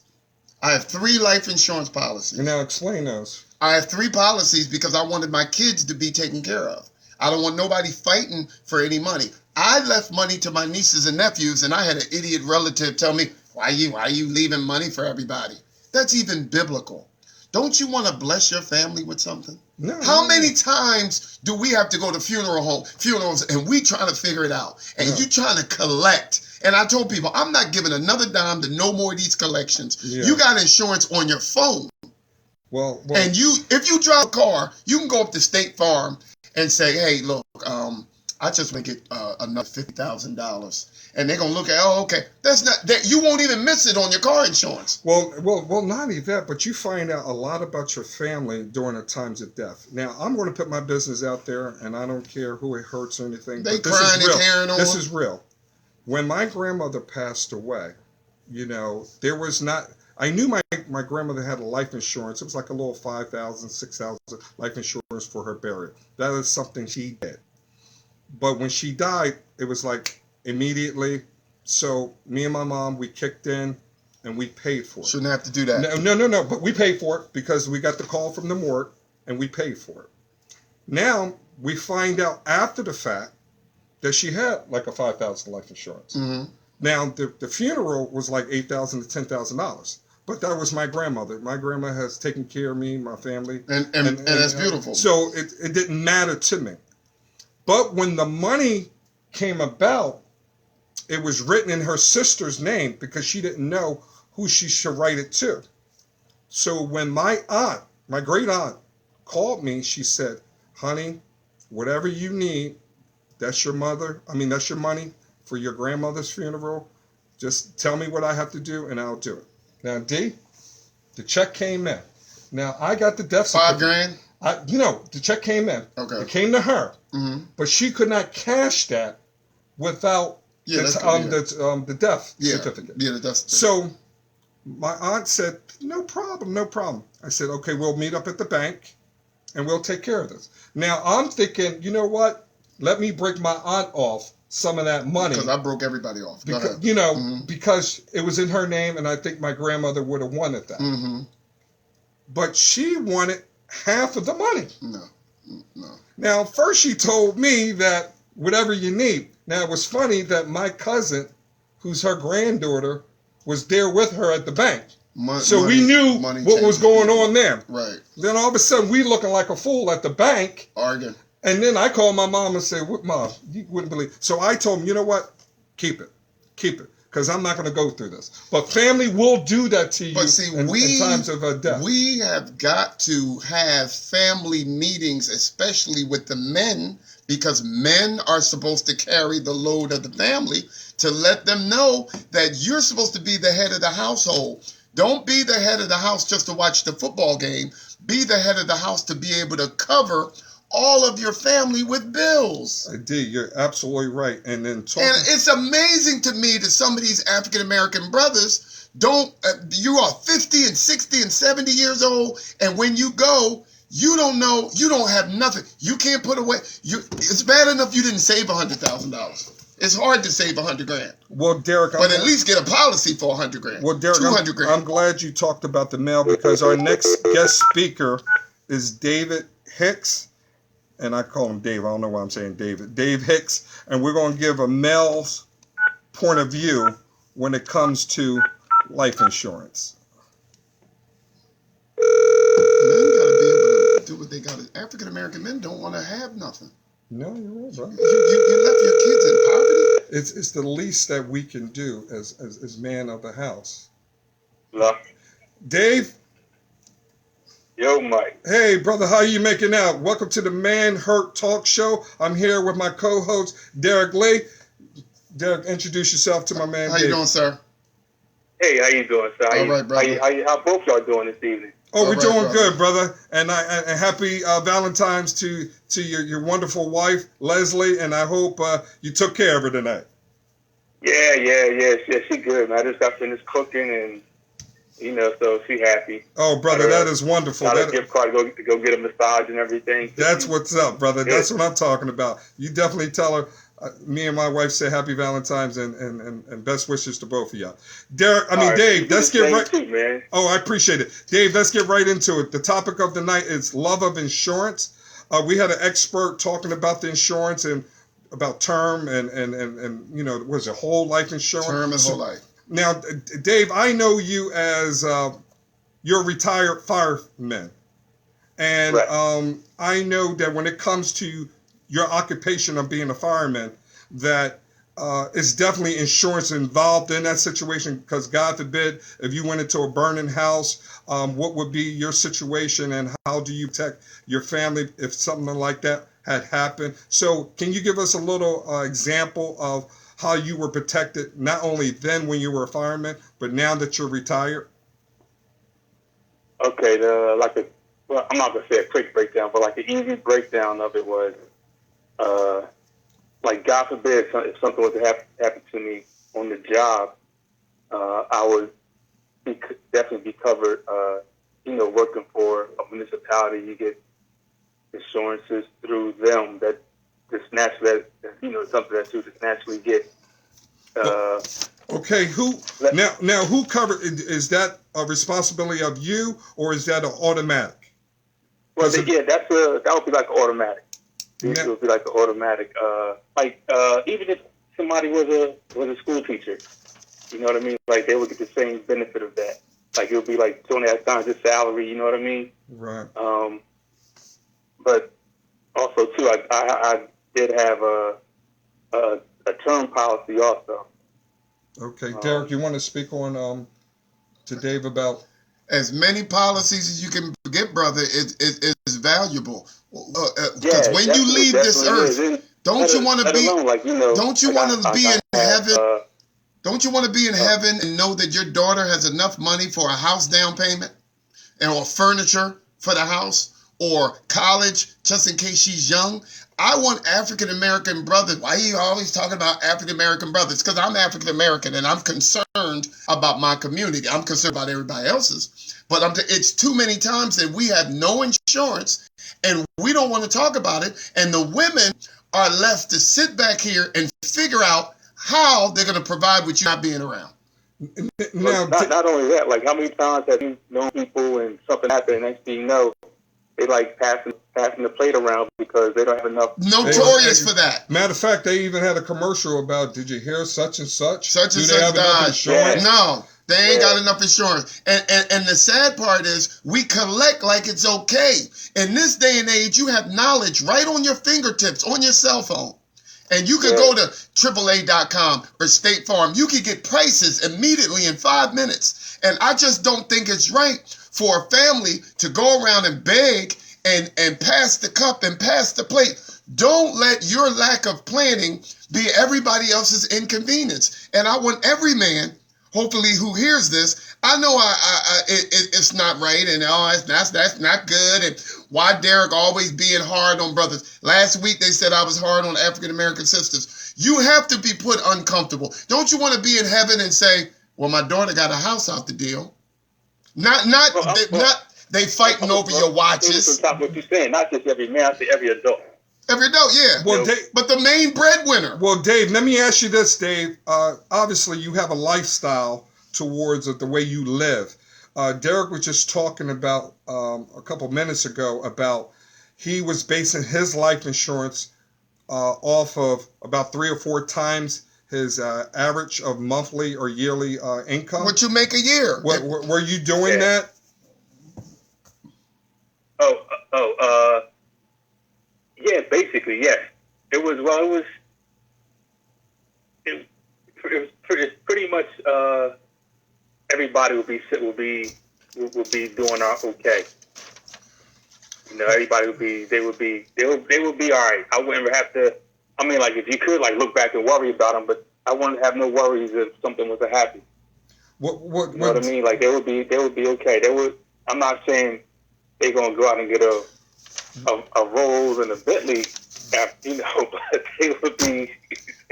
I have 3 life insurance policies. Now explain those. I have 3 policies because I wanted my kids to be taken care of. I don't want nobody fighting for any money. I left money to my nieces and nephews, and I had an idiot relative tell me, why you leaving money for everybody? That's even biblical. Don't you want to bless your family with something? No. How many times do we have to go to funerals and we trying to figure it out? And you trying to collect. And I told people, I'm not giving another dime to no more of these collections. Yeah. You got insurance on your phone. Well, And if you drive a car, you can go up to State Farm and say, hey, look, I just want to get another $50,000. And they're going to look at, oh, okay. That's not that. You won't even miss it on your car insurance. Well, not even that, but you find out a lot about your family during the times of death. Now, I'm going to put my business out there, and I don't care who it hurts or anything. They but this crying is real. and carrying on. This is real. When my grandmother passed away, there was not. I knew my grandmother had a life insurance. It was like a little $5,000, $6,000 life insurance for her burial. That is something she did. But when she died, it was like immediately. So me and my mom, we kicked in and we paid for it. Shouldn't have to do that. No. But we paid for it because we got the call from the morgue and we paid for it. Now we find out after the fact that she had like a $5,000 life insurance. Mm-hmm. Now the funeral was like $8,000 to $10,000. But that was my grandmother. My grandma has taken care of me, my family. And that's beautiful. So it didn't matter to me. But when the money came about, it was written in her sister's name because she didn't know who she should write it to. So when my aunt, my great aunt, called me, she said, honey, whatever you need, that's your money for your grandmother's funeral. Just tell me what I have to do and I'll do it. Now, D, the check came in. Now, I got the death certificate. $5,000? The check came in. Okay. It came to her. Mm-hmm. But she could not cash that without the death certificate. Yeah, the death certificate. So my aunt said, no problem. I said, okay, we'll meet up at the bank and we'll take care of this. Now, I'm thinking, you know what? Let me break my aunt off some of that money. Because I broke everybody off. Because, because it was in her name, and I think my grandmother would have wanted that. Mm-hmm. But she wanted half of the money. No. Now, first she told me that whatever you need. Now, it was funny that my cousin, who's her granddaughter, was there with her at the bank. We knew what was going on there. Right. Then all of a sudden, we looking like a fool at the bank. Arguing. And then I called my mom and said, Mom, you wouldn't believe. So I told him, you know what? Keep it. Because I'm not going to go through this. But family will do that to you in times of death. We have got to have family meetings, especially with the men, because men are supposed to carry the load of the family, to let them know that you're supposed to be the head of the household. Don't be the head of the house just to watch the football game. Be the head of the house to be able to cover all of your family with bills. I did. You're absolutely right. And then and it's amazing to me that some of these African American brothers don't. You are 50 and 60 and 70 years old, and when you go, you don't know. You don't have nothing. You can't put away. It's bad enough you didn't save $100,000. It's hard to save $100,000. Well, Derek, but at least get a policy for $100,000. Well, Derek, $200,000. I'm glad you talked about the mail because our next guest speaker is David Hicks. And I call him Dave. I don't know why I'm saying David. Dave Hicks. And we're going to give a male's point of view when it comes to life insurance. Man, you got to be able to do what they got to. African American men don't want to have nothing. No, you're right, bro. You left your kids in poverty. It's the least that we can do as man of the house. Hello? Dave. Yo, Mike. Hey, brother, how you making out? Welcome to the Man Hurt Talk Show. I'm here with my co-host, Derek Lee. Derek, introduce yourself to my man, How Dave. you doing, sir? Hey, how you doing, sir? All right, brother. How both y'all doing this evening? Oh, All we're right, doing brother. good, brother. And and happy Valentine's to your wonderful wife, Leslie. And I hope you took care of her tonight. Yeah. She good, man. I just got finished cooking, and so she happy. Oh, brother, that is wonderful. Got a gift card to go get a massage and everything. That's what's up, brother. That's what I'm talking about. You definitely tell her. Me and my wife say happy Valentine's and best wishes to both of y'all. Dave, let's get right. Too, man. Oh, I appreciate it. Dave, let's get right into it. The topic of the night is love of insurance. We had an expert talking about the insurance and about term and was it whole life insurance? Term and whole life. Now, Dave, I know you as you're a retired fireman. And right. I know that when it comes to your occupation of being a fireman, that is definitely insurance involved in that situation, because God forbid if you went into a burning house, what would be your situation and how do you protect your family if something like that had happened? So can you give us a little example of how you were protected, not only then when you were a fireman, but now that you're retired? Okay, I'm not gonna say a quick breakdown, but like an easy breakdown of it was, like God forbid if something was to happen to me on the job, I would definitely be covered. Working for a municipality, you get insurances through them that just naturally, something that you just naturally get. Okay, who covered? Is that a responsibility of you, or is that an automatic? Well, that would be like an automatic. It would be like an automatic. Even if somebody was a school teacher, you know what I mean? Like they would get the same benefit of that. Like it would be like 2.5 times his salary. You know what I mean? Right. But also too, I did have a term policy also. Okay, Derek, you want to speak on to Dave about as many policies as you can get, brother? It is valuable because when you leave this earth, don't you want to be? Don't you want to be in heaven? Don't you want to be in heaven and know that your daughter has enough money for a house down payment, or furniture for the house, or college just in case she's young? I want African American brothers. Why are you always talking about African American brothers? Because I'm African American and I'm concerned about my community. I'm concerned about everybody else's. But it's too many times that we have no insurance and we don't want to talk about it. And the women are left to sit back here and figure out how they're going to provide with you not being around. Now, not only that, like how many times have you known people and something happened and next thing you know, they like passing the plate around because they don't have enough. Notorious for that. Matter of fact, they even had a commercial about, did you hear such and such? Such and Do such they have enough insurance? No, they ain't got enough insurance. And the sad part is we collect like it's okay. In this day and age, you have knowledge right on your fingertips, on your cell phone. And you can go to AAA.com or State Farm. You can get prices immediately in 5 minutes. And I just don't think it's right for a family to go around and beg and pass the cup and pass the plate. Don't let your lack of planning be everybody else's inconvenience. And I want every man, hopefully, who hears this, I know it's not right, and that's not good, and why Derek always being hard on brothers. Last week they said I was hard on African American sisters. You have to be put uncomfortable. Don't you want to be in heaven and say, well, my daughter got a house out the deal? Not they fighting over your watches. On top of what you're saying, not just every man, I say every adult. Every adult, yeah. Well, but the main breadwinner. Well, Dave, let me ask you this, Dave. Obviously, you have a lifestyle towards the way you live. Derek was just talking about a couple minutes ago about he was basing his life insurance off of about 3 or 4 times his average of monthly or yearly income. What you make a year. Were you doing that? Oh, Yeah, basically, yes. It was pretty much everybody would be doing okay. You know, everybody would be they would be all right. I wouldn't have to. I mean, like, if you could, like, look back and worry about them, but I wouldn't have no worries if something was to happen. You know what I mean? Like, they would be okay. I'm not saying they're gonna go out and get a Rolls and a Bentley, you know, but they would be.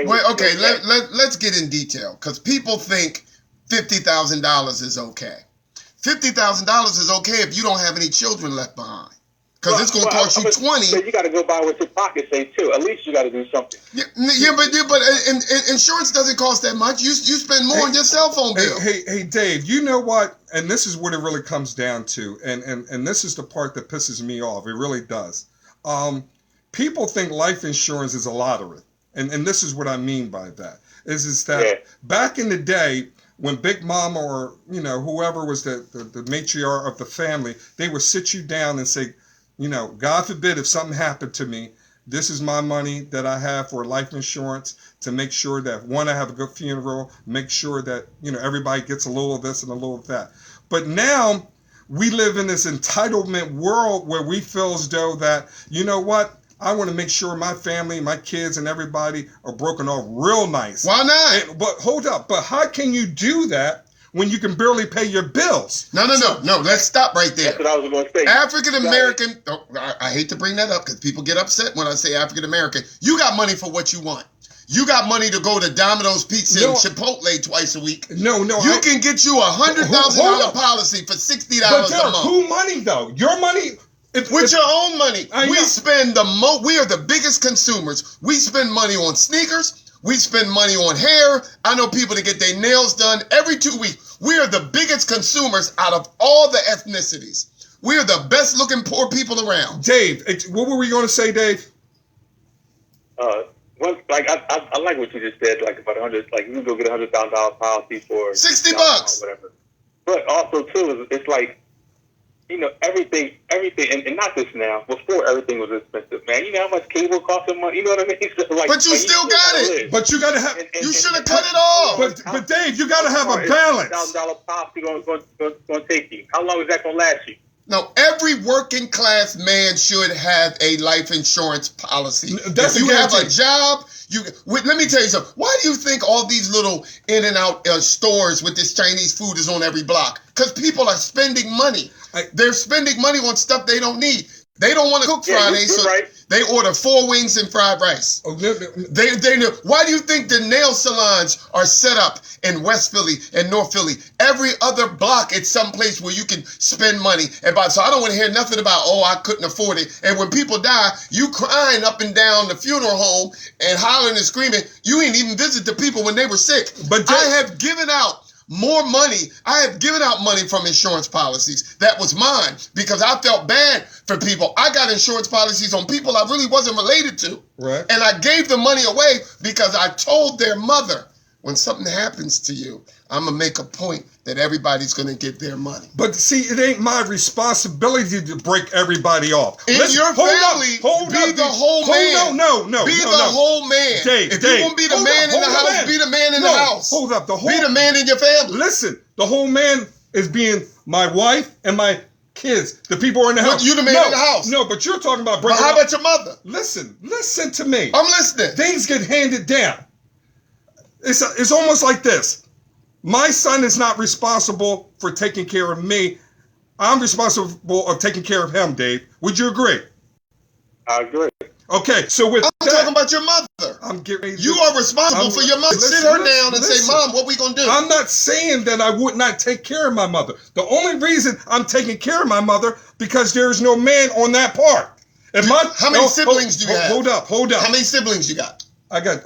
Well, okay, let's get in detail, because people think $50,000 is okay. $50,000 is okay if you don't have any children left behind, because it's going to cost you 20. But you got to go by what your pocket say too. At least you got to do something. But insurance doesn't cost that much. You spend more on your cell phone bill. Hey, Dave. You know what? And this is what it really comes down to, and this is the part that pisses me off. It really does. People think life insurance is a lottery. And this is what I mean by that. Is that back in the day when Big Mama or, you know, whoever was the matriarch of the family, they would sit you down and say, you know, God forbid if something happened to me, this is my money that I have for life insurance to make sure that, one, I have a good funeral, make sure that, you know, everybody gets a little of this and a little of that. But now we live in this entitlement world where we feel as though that, you know what, I want to make sure my family, my kids, and everybody are broken off real nice. Why not? But hold up. But how can you do that when you can barely pay your bills? No. Let's stop right there. That's what I was going to say. African American. I hate to bring that up because people get upset when I say African American. You got money for what you want. You got money to go to Domino's Pizza and Chipotle twice a week. No. You can get you a $100,000 policy for $60 a month. Who money though? Your money. With your own money. We spend we are the biggest consumers. We spend money on sneakers. We spend money on hair. I know people that get their nails done every 2 weeks. We are the biggest consumers out of all the ethnicities. We are the best looking poor people around. Dave, what were we going to say, Dave? Well, like I like what you just said. Like about 100, like you can go get $100,000 policy for $60 or whatever. But also too, it's like, you know, everything, and not this now. Before, everything was expensive, man. You know how much cable costs a month. You know what I mean? So, like, but you still got it. But you gotta have. You should have cut it off. But Dave, you gotta have a balance. $1,000 policy going to take you. How long is that going to last you? No, every working class man should have a life insurance policy. If you have a job, let me tell you something. Why do you think all these little in and out stores with this Chinese food is on every block? Because people are spending money. They're spending money on stuff they don't need. They don't want to cook Friday, so they order 4 wings and fried rice. They know. Why do you think the nail salons are set up in West Philly and North Philly? Every other block, it's someplace where you can spend money. So I don't want to hear nothing about, I couldn't afford it. And when people die, you crying up and down the funeral home and hollering and screaming. You ain't even visit the people when they were sick. But I have given out more money. I have given out money from insurance policies. That was mine because I felt bad for people. I got insurance policies on people I really wasn't related to. Right. And I gave the money away because I told their mother, when something happens to you, I'm going to make a point that everybody's going to get their money. But see, it ain't my responsibility to break everybody off. In your family, be the whole man. No. Be the whole man. Dave, if you want to be the man in the house, be the man in the house. Hold up. Be the man in your family. Listen, the whole man is being my wife and my kids. The people are in the house. You the man in the house. No, but you're talking about breaking But how about your mother? Listen to me. I'm listening. Things get handed down. It's almost like this. My son is not responsible for taking care of me. I'm responsible of taking care of him, Dave. Would you agree? I agree. Okay, so with I'm talking about your mother. I'm getting. You are responsible for your mother. Sit her down and say, Mom, what we gonna do? I'm not saying that I would not take care of my mother. The only reason I'm taking care of my mother because there is no man on that part. How many siblings do you have? Hold up. How many siblings you got? I got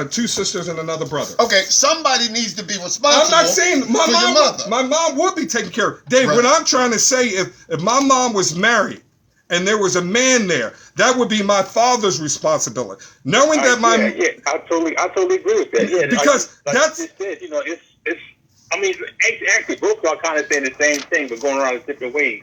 2 sisters and another brother. Okay, somebody needs to be responsible. I'm not saying my mom. My mom would be taken care of. Dave, what I'm trying to say, if my mom was married and there was a man there, that would be my father's responsibility. Knowing that I totally agree with that. Yeah, because that's you said, you know, it's. I mean, actually, both are kind of saying the same thing, but going around in different ways.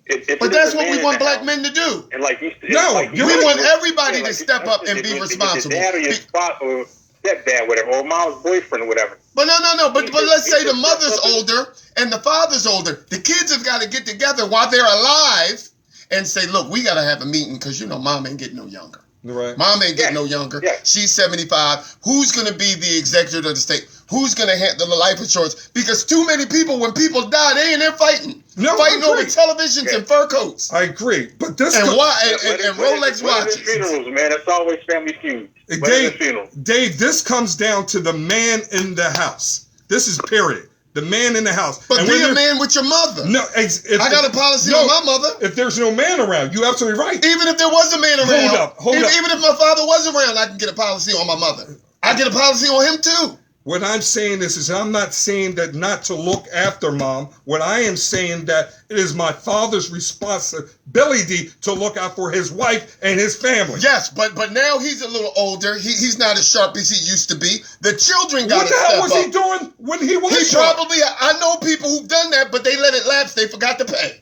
But that's what we want black men to do. And like you, No, like you're We right. want everybody to step up and be responsible. Dad or your spot or stepdad, whatever, or mom's boyfriend or whatever. But no. But let's say the mother's something- older and the father's older. The kids have got to get together while they're alive and say, look, we got to have a meeting because, you know, mom ain't getting no younger. Right. Mom ain't getting Yeah. no younger. Yeah. She's 75. Who's going to be the executive of the state? Who's going to handle the life insurance? Because too many people, when people die, they in there fighting. No, Fighting I over agree. televisions and fur coats. I agree, but this And Weddings, Rolex weddings, watches. funerals, man. That's always family feud. Weddings and Dave, funerals. Dave, this comes down to the man in the house. This is period. The man in the house. But And be when a you're- man with your mother. No, if, I got a policy no, on my mother. If there's no man around, you're absolutely right. Even if there was a man around. Hold up. Even if my father was around, I can get a policy on my mother. I get a policy on him too. What I'm saying is I'm not saying that not to look after mom. What I am saying that it is my father's responsibility to look out for his wife and his family. Yes, but now he's a little older. He's not as sharp as he used to be. The children got What to the hell step was up. he doing when he was He young? probably, I know people who've done that, but they let it lapse. They forgot to pay.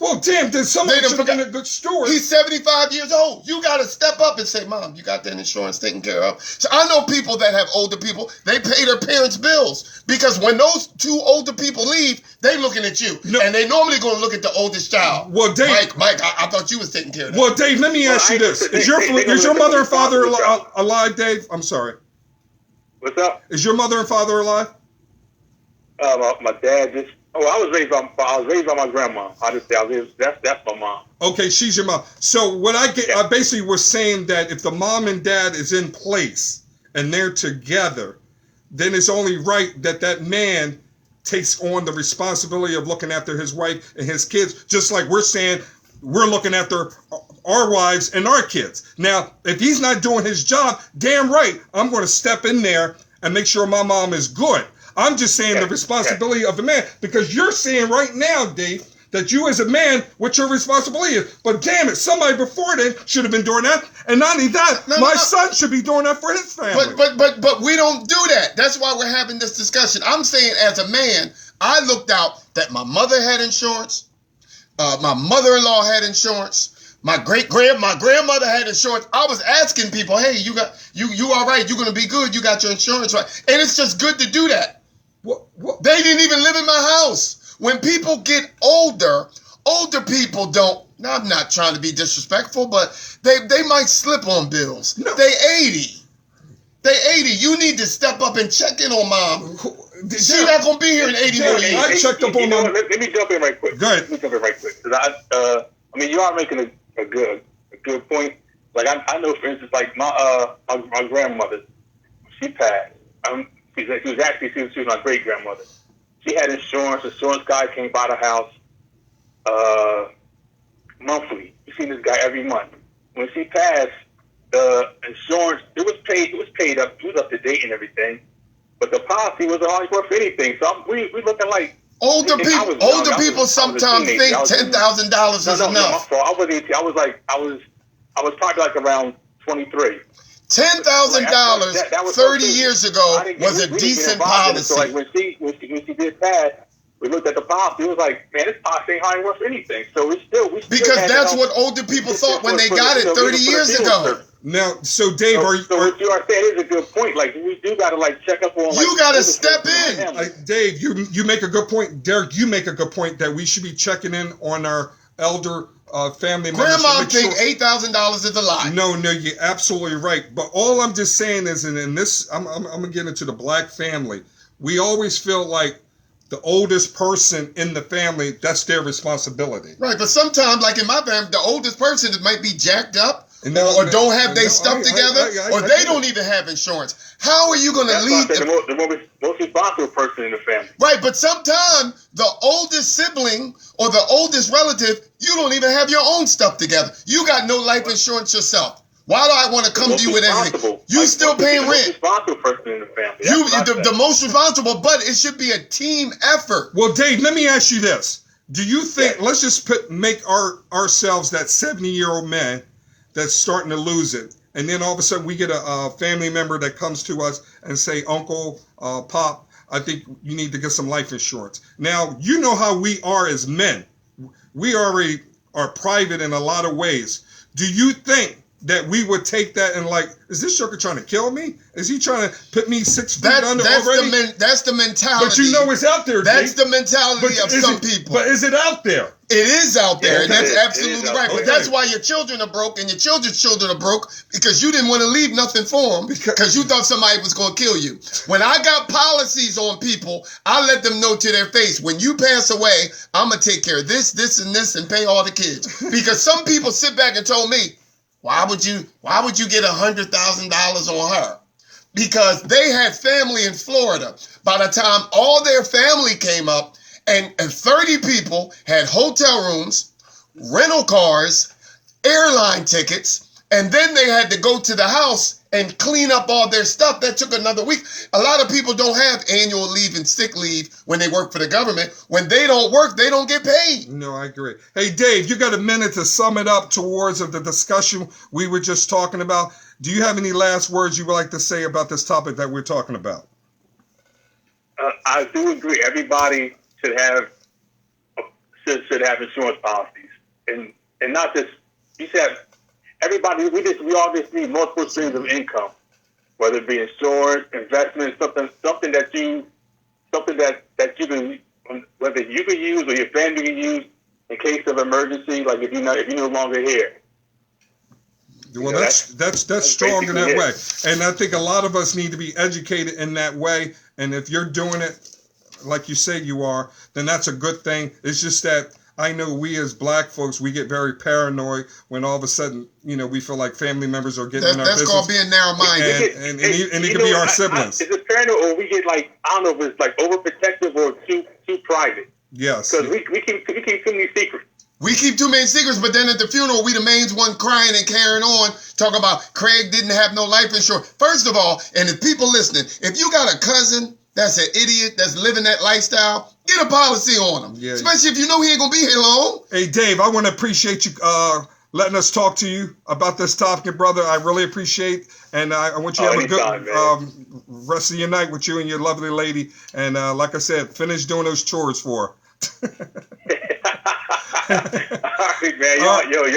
Well, damn, then somebody They should have been a forgot- good steward. He's 75 years old. You got to step up and say, Mom, you got that insurance taken care of. So I know people that have older people, they pay their parents' bills. Because when those two older people leave, they looking at you. No. And they normally going to look at the oldest child. Well, Dave- Mike, I thought you was taking care of that. Well, Dave, let me ask you this: Is your mother and father alive, Dave? I'm sorry. What's up? Is your mother and father alive? My dad just. Oh, I was raised by my grandma. I just say that's my mom. Okay, she's your mom. So what I get, Yeah. I basically was saying that if the mom and dad is in place and they're together, then it's only right that that man takes on the responsibility of looking after his wife and his kids, just like we're saying we're looking after our wives and our kids. Now, if he's not doing his job, damn right, I'm going to step in there and make sure my mom is good. I'm just saying the responsibility of the man, because you're saying right now, Dave, that you as a man, what your responsibility is. But damn it, somebody before then should have been doing that. And not only that, my son should be doing that for his family. But we don't do that. That's why we're having this discussion. I'm saying as a man, I looked out that my mother had insurance, my mother-in-law had insurance, my grandmother had insurance. I was asking people, hey, you all right? You gonna be good? You got your insurance right? And it's just good to do that. What? They didn't even live in my house. When people get older people don't. Now, I'm not trying to be disrespectful, but they might slip on bills. No. They 80. You need to step up and check in on mom. She's not gonna be here in 80 more years. I checked up on Let me jump in right quick. Go ahead. Let me jump in right quick. 'Cause I mean, you are making a good point. Like I know, for instance, like my grandmother, she passed. She was my great grandmother. She had insurance. The insurance guy came by the house monthly. You seen this guy every month. When she passed, the insurance it was paid up. It was up to date and everything. But the policy wasn't always worth anything. So we looking like Older people sometimes think $10,000 is enough. No, my fault. I was probably like around 23. $10,000 30 years ago was a decent policy. So like when she did that, we looked at the policy. It was like, man, this policy ain't hardly worth anything. So we still because had that's what older people thought when they got it 30 years ago. Now, so Dave, what you are saying is a good point. Like we do got to like check up on. You got to step in. Dave, you make a good point. Derek, you make a good point that we should be checking in on our elder family members. Grandma think $8,000 is a lie. No, you're absolutely right. But all I'm just saying is, and in this, I'm gonna get into the black family. We always feel like the oldest person in the family, that's their responsibility. Right, but sometimes, like in my family, the oldest person might be jacked up, No, or don't have their no, stuff together, or they don't even have insurance. How are you going to lead the most responsible person in the family? Right, but sometimes the oldest sibling or the oldest relative, you don't even have your own stuff together. You got no life insurance yourself. Why do I want to come to you with everything? You still paying rent. The most responsible person in the family. The most responsible, but it should be a team effort. Well, Dave, let me ask you this. Do you think, let's just make ourselves that 70-year-old man that's starting to lose it, and then all of a sudden we get a family member that comes to us and say, Uncle, Pop, I think you need to get some life insurance. Now, you know how we are as men. we already are private in a lot of ways. Do you think that we would take that and like, is this sugar trying to kill me? Is he trying to put me 6 feet under already? That's the mentality. But you know it's out there, That's Dave. the mentality of some people. But is it out there? It is out there, and that's It is absolutely out right. there. But that's why your children are broke, and your children's children are broke, because you didn't want to leave nothing for them, because you thought somebody was going to kill you. When I got policies on people, I let them know to their face, when you pass away, I'm going to take care of this, this, and this, and pay all the kids. Because some people sit back and told me, why would you get $100,000 on her? Because they had family in Florida. By the time all their family came up, and 30 people had hotel rooms, rental cars, airline tickets, and then they had to go to the house and clean up all their stuff. That took another week. A lot of people don't have annual leave and sick leave when they work for the government. When they don't work, they don't get paid. No, I agree. Hey, Dave, you got a minute to sum it up towards of the discussion we were just talking about. Do you have any last words you would like to say about this topic that we're talking about? I do agree. Everybody should have insurance policies, and not just you should have everybody. We all just need multiple streams of income, whether it be insurance, investment, something that you can, whether you can use or your family can use in case of emergency, like if you're no longer here. Well, that's strong in that way, and I think a lot of us need to be educated in that way. And if you're doing it like you say you are, then that's a good thing. It's just that I know we as black folks, we get very paranoid when all of a sudden, we feel like family members are getting in our business. That's called being narrow-minded. And it could be our siblings. Is it paranoid, or we get I don't know if it's like overprotective or too private? Yes. Because we keep too many secrets. We keep too many secrets, but then at the funeral, we the main one crying and carrying on, talking about Craig didn't have no life insurance. First of all, and if people listening, if you got a cousin that's an idiot that's living that lifestyle, get a policy on him. Yeah. Especially if you know he ain't going to be here long. Hey, Dave, I want to appreciate you letting us talk to you about this topic, brother. I really appreciate, and I want you to have a good rest of your night with you and your lovely lady. And like I said, finish doing those chores for her. All right, man. Y'all enjoy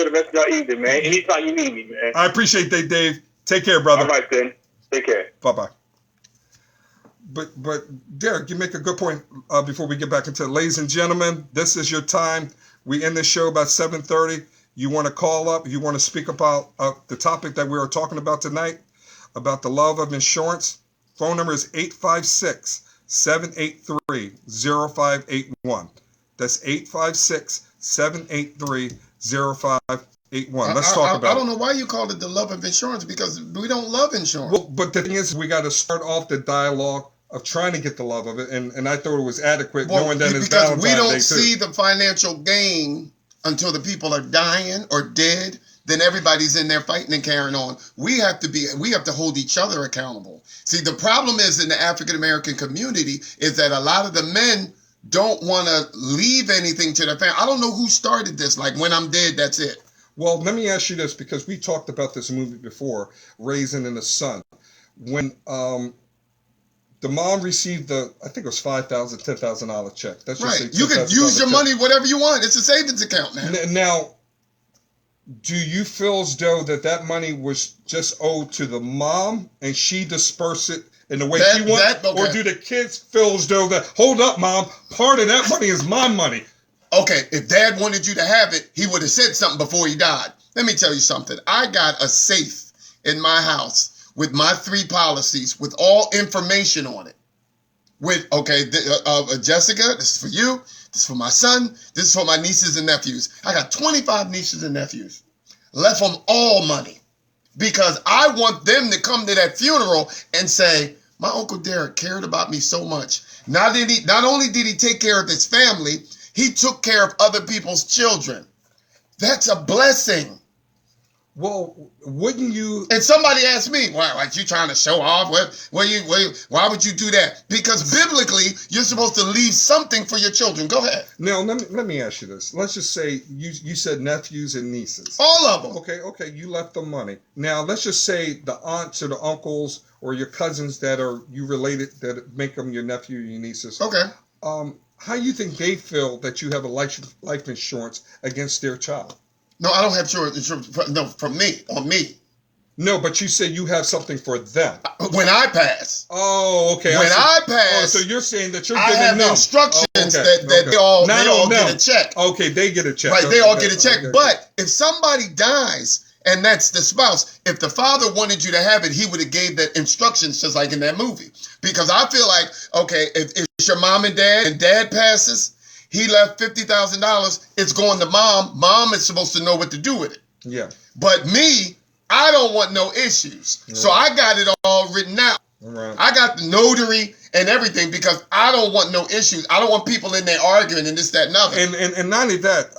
the rest of your evening, man. Anytime you need me, man. I appreciate that, Dave. Take care, brother. All right, then. Take care. Bye-bye. But Derek, you make a good point before we get back into it. Ladies and gentlemen, this is your time. We end the show about 7:30. You want to call up. You want to speak about the topic that we are talking about tonight, about the love of insurance. Phone number is 856-783-0581. That's 856-783-0581. Let's talk about it. I don't know why you called it the love of insurance, because we don't love insurance. Well, but the thing is, we got to start off the dialogue of trying to get the love of it, and I thought it was adequate knowing that it's Valentine's Day too. Because we don't see the financial gain until the people are dying or dead. Then everybody's in there fighting and carrying on. We have to hold each other accountable. See, the problem is in the African American community is that a lot of the men don't want to leave anything to their family. I don't know who started this. Like, when I'm dead, that's it. Well, let me ask you this, because we talked about this movie before, Raisin in the Sun. When the mom received I think it was $5,000, $10,000 check. That's just right. You can use your money whatever you want. It's a savings account, man. Now, do you feel as though that money was just owed to the mom and she dispersed it in the way she wants? Okay. Or do the kids feel as though hold up, mom, part of that money is my money? Okay, if dad wanted you to have it, he would have said something before he died. Let me tell you something. I got a safe in my house with my 3 policies with all information on it. Jessica, this is for you. This is for my son. This is for my nieces and nephews. I got 25 nieces and nephews. Left them all money because I want them to come to that funeral and say, my Uncle Derek cared about me so much. Not only did he take care of his family, he took care of other people's children. That's a blessing. Well, wouldn't you? And somebody asked me, why you trying to show off? Why would you do that? Because biblically, you're supposed to leave something for your children. Go ahead. Now, let me ask you this. Let's just say you said nephews and nieces. All of them. Okay, you left them money. Now, let's just say the aunts or the uncles or your cousins that are you related that make them your nephew or your nieces. Okay. how you think they feel that you have a life insurance against their child? No, I don't have insurance. No, from me, on me. No, but you said you have something for them. When I pass. Oh, okay. When I Oh, pass, so you're saying that you're I giving have them instructions that okay. they all Not get a check. Okay, they get a check. Right, Okay, they all get a check. okay. But if somebody dies and that's the spouse, if the father wanted you to have it, he would have gave that instructions just like in that movie. Because I feel like, okay, if it's your mom and dad passes, he left $50,000, it's going to mom. Mom is supposed to know what to do with it. Yeah. But me, I don't want no issues. Yeah. So I got it all written out. Right. I got the notary and everything because I don't want no issues. I don't want people in there arguing and this, that, and other. And not only that,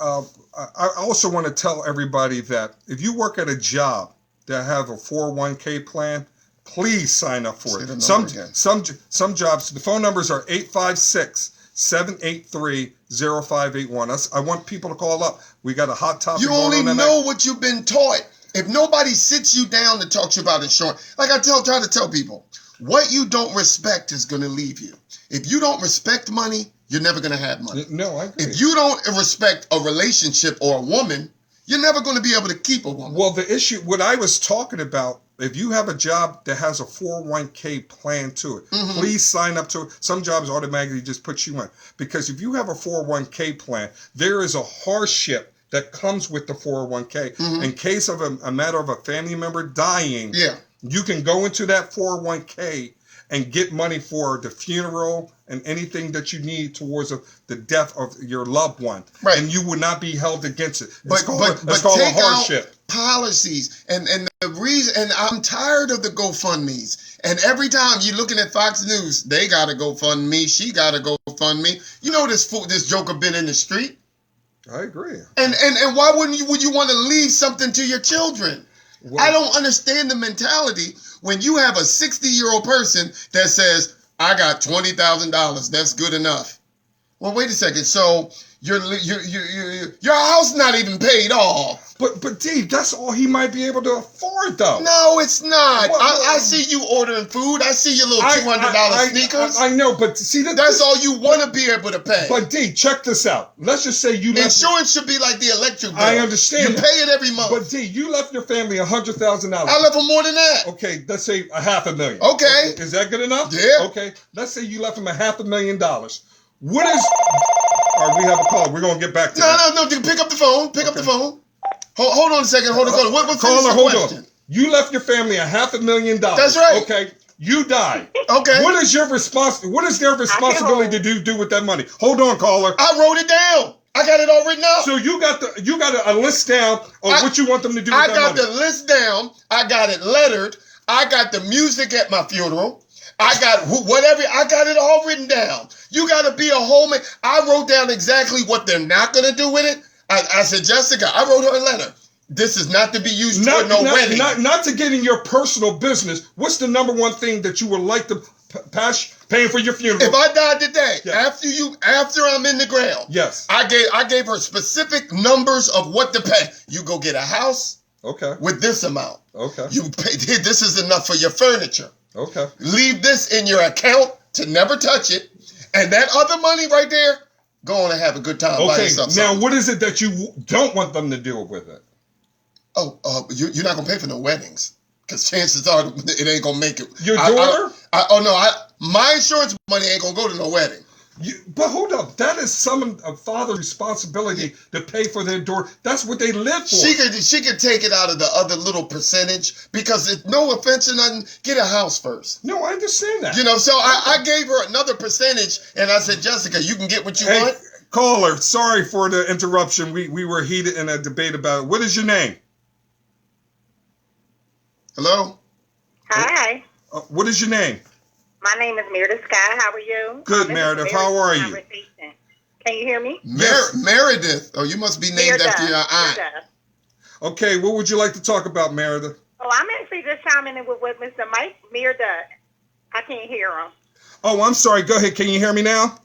I also want to tell everybody that if you work at a job that have a 401k plan, please sign up for it. Some jobs, the phone numbers are 856-783-0581. I want people to call up. We got a hot topic. You only know what you've been taught. If nobody sits you down to talk to you about insurance, like I try to tell people, what you don't respect is going to leave you. If you don't respect money, you're never going to have money. No, I agree. If you don't respect a relationship or a woman, you're never going to be able to keep a woman. Well, the issue, what I was talking about, if you have a job that has a 401k plan to it, please sign up to it. Some jobs automatically just put you in. Because if you have a 401k plan, there is a hardship that comes with the 401k. In case of a matter of a family member dying, you can go into that 401k and get money for the funeral and anything that you need towards the death of your loved one. Right. And you would not be held against it. But called take a hardship. Out policies. And the reason, and I'm tired of the GoFundMes. And every time you're looking at Fox News, they got to GoFundMe, she got to GoFundMe. You know this joker been in the street. I agree. And why would you want to leave something to your children? Well, I don't understand the mentality when you have a 60-year-old person that says, I got $20,000, that's good enough. Well, wait a second. So your house not even paid off. But Dave, that's all he might be able to afford, though. No, it's not. I see you ordering food. I see your little $200 sneakers. I know, but see that's all you want to be able to pay. But D, check this out. Let's just say you left insurance should be like the electric bill. I understand. You pay it every month. But D, you left your family $100,000. I left them more than that. Okay, let's say $500,000. Okay, is that good enough? Yeah. Okay, let's say you left him $500,000. What is? All right, we have a call. We're gonna get back to that. No. Pick up the phone. Pick up the phone. Hold on a second. Hold on. What caller, hold on. You left your family $500,000. That's right. Okay. You died. Okay. What is your What is their responsibility to do with that money? Hold on, caller. I wrote it down. I got it all written out. So you got a list down of what you want them to do with that money. I got the list down. I got it lettered. I got the music at my funeral. I got whatever. I got it all written down. You got to be a homemade. I wrote down exactly what they're not going to do with it. I said, Jessica, I wrote her a letter. This is not to be used for no wedding. Not to get in your personal business. What's the number one thing that you would like to paying for your funeral? If I died today, after I'm in the ground, yes, I gave her specific numbers of what to pay. You go get a house, with this amount. Okay, you pay. This is enough for your furniture. Okay, leave this in your account to never touch it, and that other money right there, go on and have a good time. Okay, now what is it that you don't want them to do with it? Oh, you're not gonna pay for no weddings because chances are it ain't gonna make it. Your daughter? My insurance money ain't gonna go to no wedding. But hold up, that is a father's responsibility to pay for their daughter. That's what they live for. She could take it out of the other little percentage because no offense or nothing, get a house first. No, I understand that. So I gave her another percentage and I said, Jessica, you can get what you want. Caller, sorry for the interruption. We were heated in a debate about it. What is your name? Hello? Hi. What is your name? My name is Meredith Sky. How are you? Good, Meredith. How are you? Can you hear me? Meredith. Oh, you must be named after your aunt. Okay, what would you like to talk about, Meredith? Oh, I'm actually just chiming in with what Mr. Mike Meredith. I can't hear him. Oh, I'm sorry. Go ahead. Can you hear me now?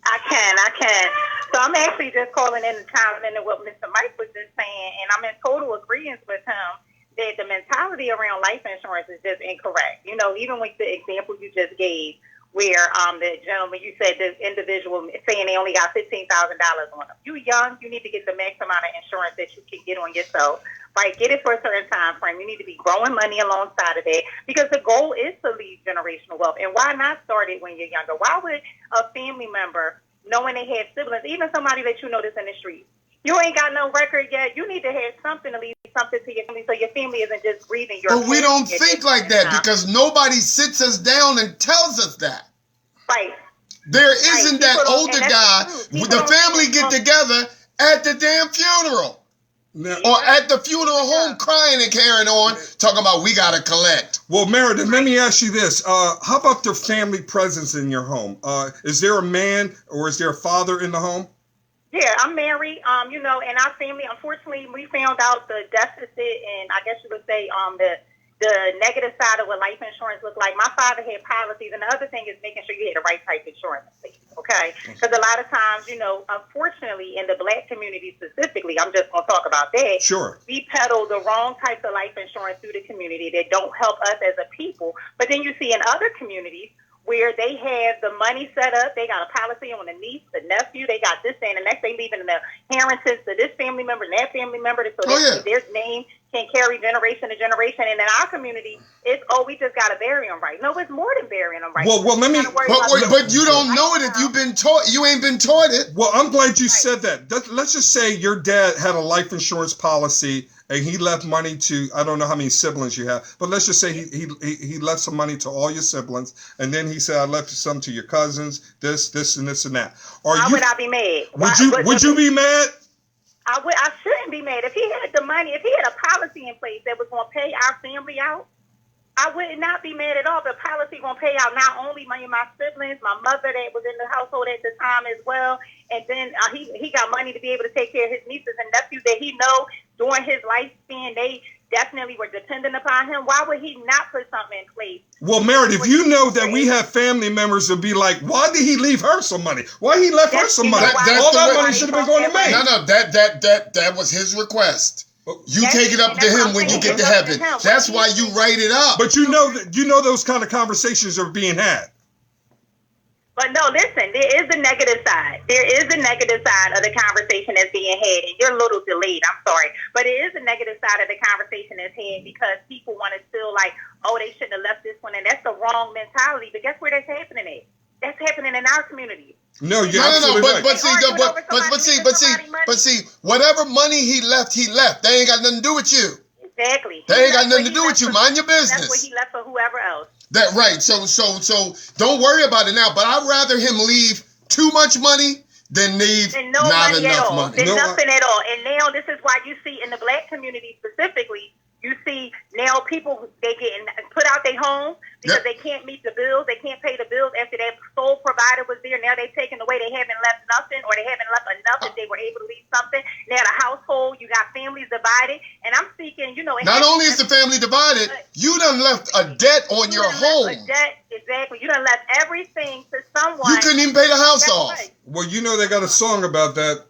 I can. So I'm actually just calling in and chiming in with what Mr. Mike was just saying, and I'm in total agreement with him that the mentality around life insurance is just incorrect. Even with the example you just gave, where the gentleman, you said the individual saying they only got $15,000 on them. You young, you need to get the max amount of insurance that you can get on yourself. Right, get it for a certain time frame. You need to be growing money alongside of it because the goal is to leave generational wealth. And why not start it when you're younger? Why would a family member, knowing they have siblings, even somebody that you notice in the street, you ain't got no record yet, you need to have something to leave something to your family so your family isn't just grieving your But we don't think like that because nobody sits us down and tells us that. Right. There isn't that older guy, the family get true. together at the damn funeral. Or at the funeral home crying and carrying on, talking about we got to collect. Well, Meredith, let me ask you this. How about the family presence in your home? Is there a man or is there a father in the home? Yeah, I'm married. You know, and our family, unfortunately, we found out the deficit and I guess you would say the negative side of what life insurance looks like. My father had policies, and the other thing is making sure you had the right type of insurance, okay? Because a lot of times, you know, unfortunately, in the Black community specifically, I'm just going to talk about that. Sure. We peddle the wrong types of life insurance through the community that don't help us as a people. But then you see in other communities where they have the money set up, they got a policy on the niece, the nephew, they got this and the next, they leaving the inheritance to this family member and that family member, so their name can carry generation to generation. And in our community, it's, we just got to bury them right. No, it's more than burying them right. Well, let me. But you don't know it if you've been taught. You ain't been taught it. Well, I'm glad you said that. Let's just say your dad had a life insurance policy and he left money to, I don't know how many siblings you have, but let's just say he left some money to all your siblings, and then he said, I left some to your cousins, this, and this, and that. Why would I be mad? Would you be mad? I shouldn't be mad. If he had the money, if he had a policy in place that was going to pay our family out, I would not be mad at all. The policy going to pay out not only my siblings, my mother that was in the household at the time as well, and then he got money to be able to take care of his nieces and nephews that he know during his lifespan they definitely were dependent upon him. Why would he not put something in place? Well, Meredith, you know that we have family members that be like, why did he leave her some money? Why he left her some money? All that money should have been going to me. No, that was his request. You take it up to him when you get to heaven. That's why you write it up. But you know those kind of conversations are being had. But no, listen, there is a negative side. There is a negative side of the conversation that's being had, and you're a little delayed, I'm sorry. But it is a negative side of the conversation that's had because people want to feel like, oh, they shouldn't have left this one, and that's the wrong mentality. But guess where that's happening at? That's happening in our community. No, but see, whatever money he left. They ain't got nothing to do with you. Exactly. They ain't got nothing to do with you. Mind your business. That's what he left for whoever else. That right. So don't worry about it now. But I'd rather him leave too much money than leave not enough money. There's nothing at all. And now this is why you see in the Black community specifically, you see now people, they getting put out their homes because they can't meet the bills. They can't pay the bills after their sole provider was there. Now they're taken away. They haven't left nothing, or they haven't left enough if they were able to leave something. Now the household, you got families divided. And I'm speaking, not only is the family divided, you done left a debt on your home. A debt, exactly. You done left everything to someone. You couldn't even pay the house off. Right. Well, they got a song about that.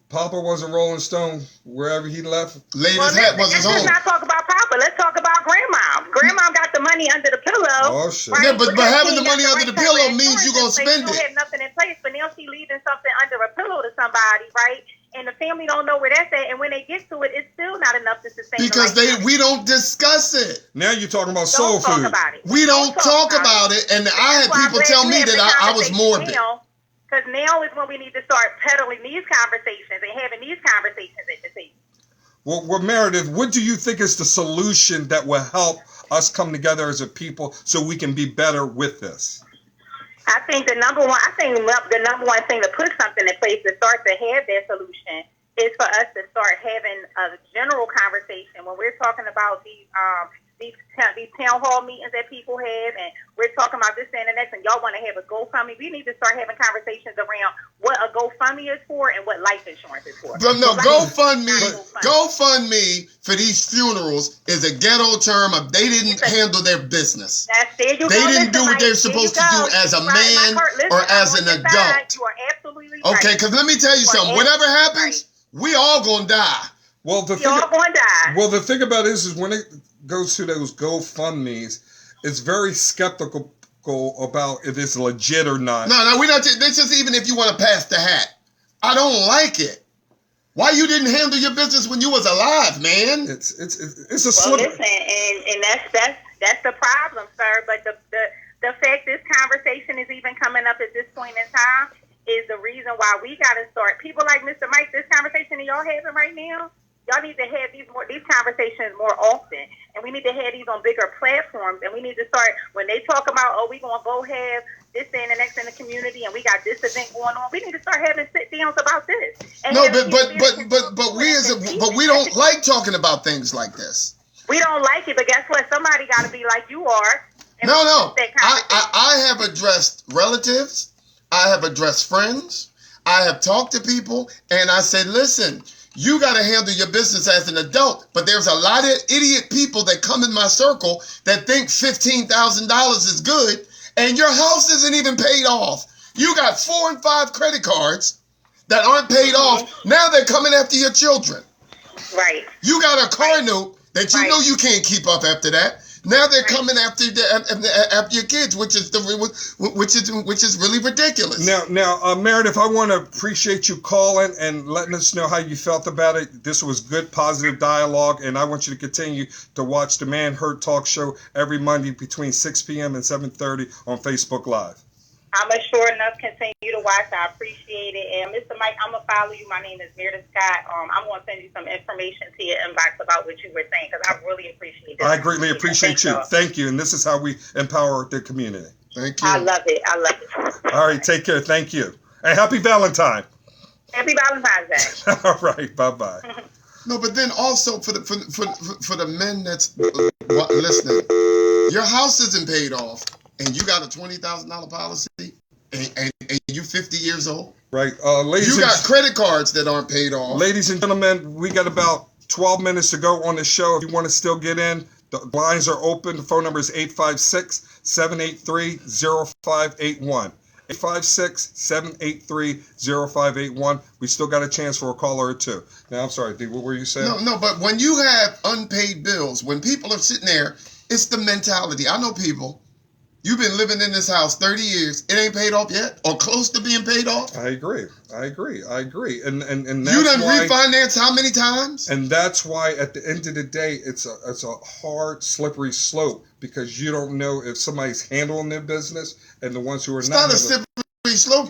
Papa was a Rolling Stone wherever he left. Laid his hat was his home. Let's not talk about Papa. Let's talk about Grandma. Grandma got the money under the pillow. Oh, shit. Right? Yeah, but having the money under the pillow means you're going to spend it. She don't have nothing in place, but now she leaving something under a pillow to somebody, right? And the family don't know where that's at. And when they get to it, it's still not enough to sustain because we don't discuss it. Now you're talking about soul food. We don't talk about it. And I had people tell me that I was morbid. Because now is when we need to start peddling these conversations and having these conversations at the table. Well, Meredith, what do you think is the solution that will help us come together as a people so we can be better with this? I think the number one thing to put something in place to start to have that solution is for us to start having a general conversation when we're talking about these town hall meetings that people have, and we're talking about this and the next, and y'all want to have a GoFundMe. We need to start having conversations around what a GoFundMe is for and what life insurance is for. But no, GoFundMe for these funerals is a ghetto term. They didn't handle their business. They didn't do what they're supposed to do as a man or as an adult. You are absolutely right. Okay, because let me tell you something. Whatever happens, we all gonna die. Well, the thing about it is when it goes to those GoFundMes, it's very skeptical skeptical about if it's legit or not. No, we're not. This just even if you want to pass the hat. I don't like it. Why you didn't handle your business when you was alive, man? It's a Well, slippery. listen, and that's the problem, sir. But the fact this conversation is even coming up at this point in time is the reason why we got to start. People like Mr. Mike, this conversation that y'all having right now, y'all need to have these conversations more often, and we need to have these on bigger platforms. And we need to start when they talk about, oh, we gonna go have this and the next in the community, and we got this event going on. We need to start having sit downs about this. And No, having but we don't like talking about things like this. We don't like it, but guess what? Somebody got to be like you are. And No. I have addressed relatives. I have addressed friends. I have talked to people, and I said, listen, you got to handle your business as an adult. But there's a lot of idiot people that come in my circle that think $15,000 is good, and your house isn't even paid off. You got 4 and 5 credit cards that aren't paid off. Now they're coming after your children. Right. You got a car note that you know you can't keep up after that. Now they're coming after your kids, which is really ridiculous. Now, Meredith, I want to appreciate you calling and letting us know how you felt about it. This was good, positive dialogue, and I want you to continue to watch the Man Hurt Talk Show every Monday between 6 p.m. and 7:30 on Facebook Live. I'm sure enough continue to watch. I appreciate it. And Mr. Mike, I'm going to follow you. My name is Meredith Scott. I'm going to send you some information to your inbox about what you were saying because I really appreciate it. I greatly appreciate you. Thank you. And this is how we empower the community. Thank you. I love it. All right. Take care. Thank you. And happy Valentine. Happy Valentine's Day. All right. Bye-bye. No, but then also for the men that's listening, your house isn't paid off. And you got a $20,000 policy, and you 50 years old. Right, you got credit cards that aren't paid off. Ladies and gentlemen, we got about 12 minutes to go on the show. If you want to still get in, the lines are open. The phone number is 856-783-0581. 856-783-0581. We still got a chance for a caller or two. Now, I'm sorry, D, what were you saying? No, but when you have unpaid bills, when people are sitting there, it's the mentality. I know people. You've been living in this house 30 years. It ain't paid off yet or close to being paid off. I agree. And that's you done why, refinanced how many times? And that's why at the end of the day, it's a hard, slippery slope because you don't know if somebody's handling their business and the ones who are it's not. It's not a slippery slope.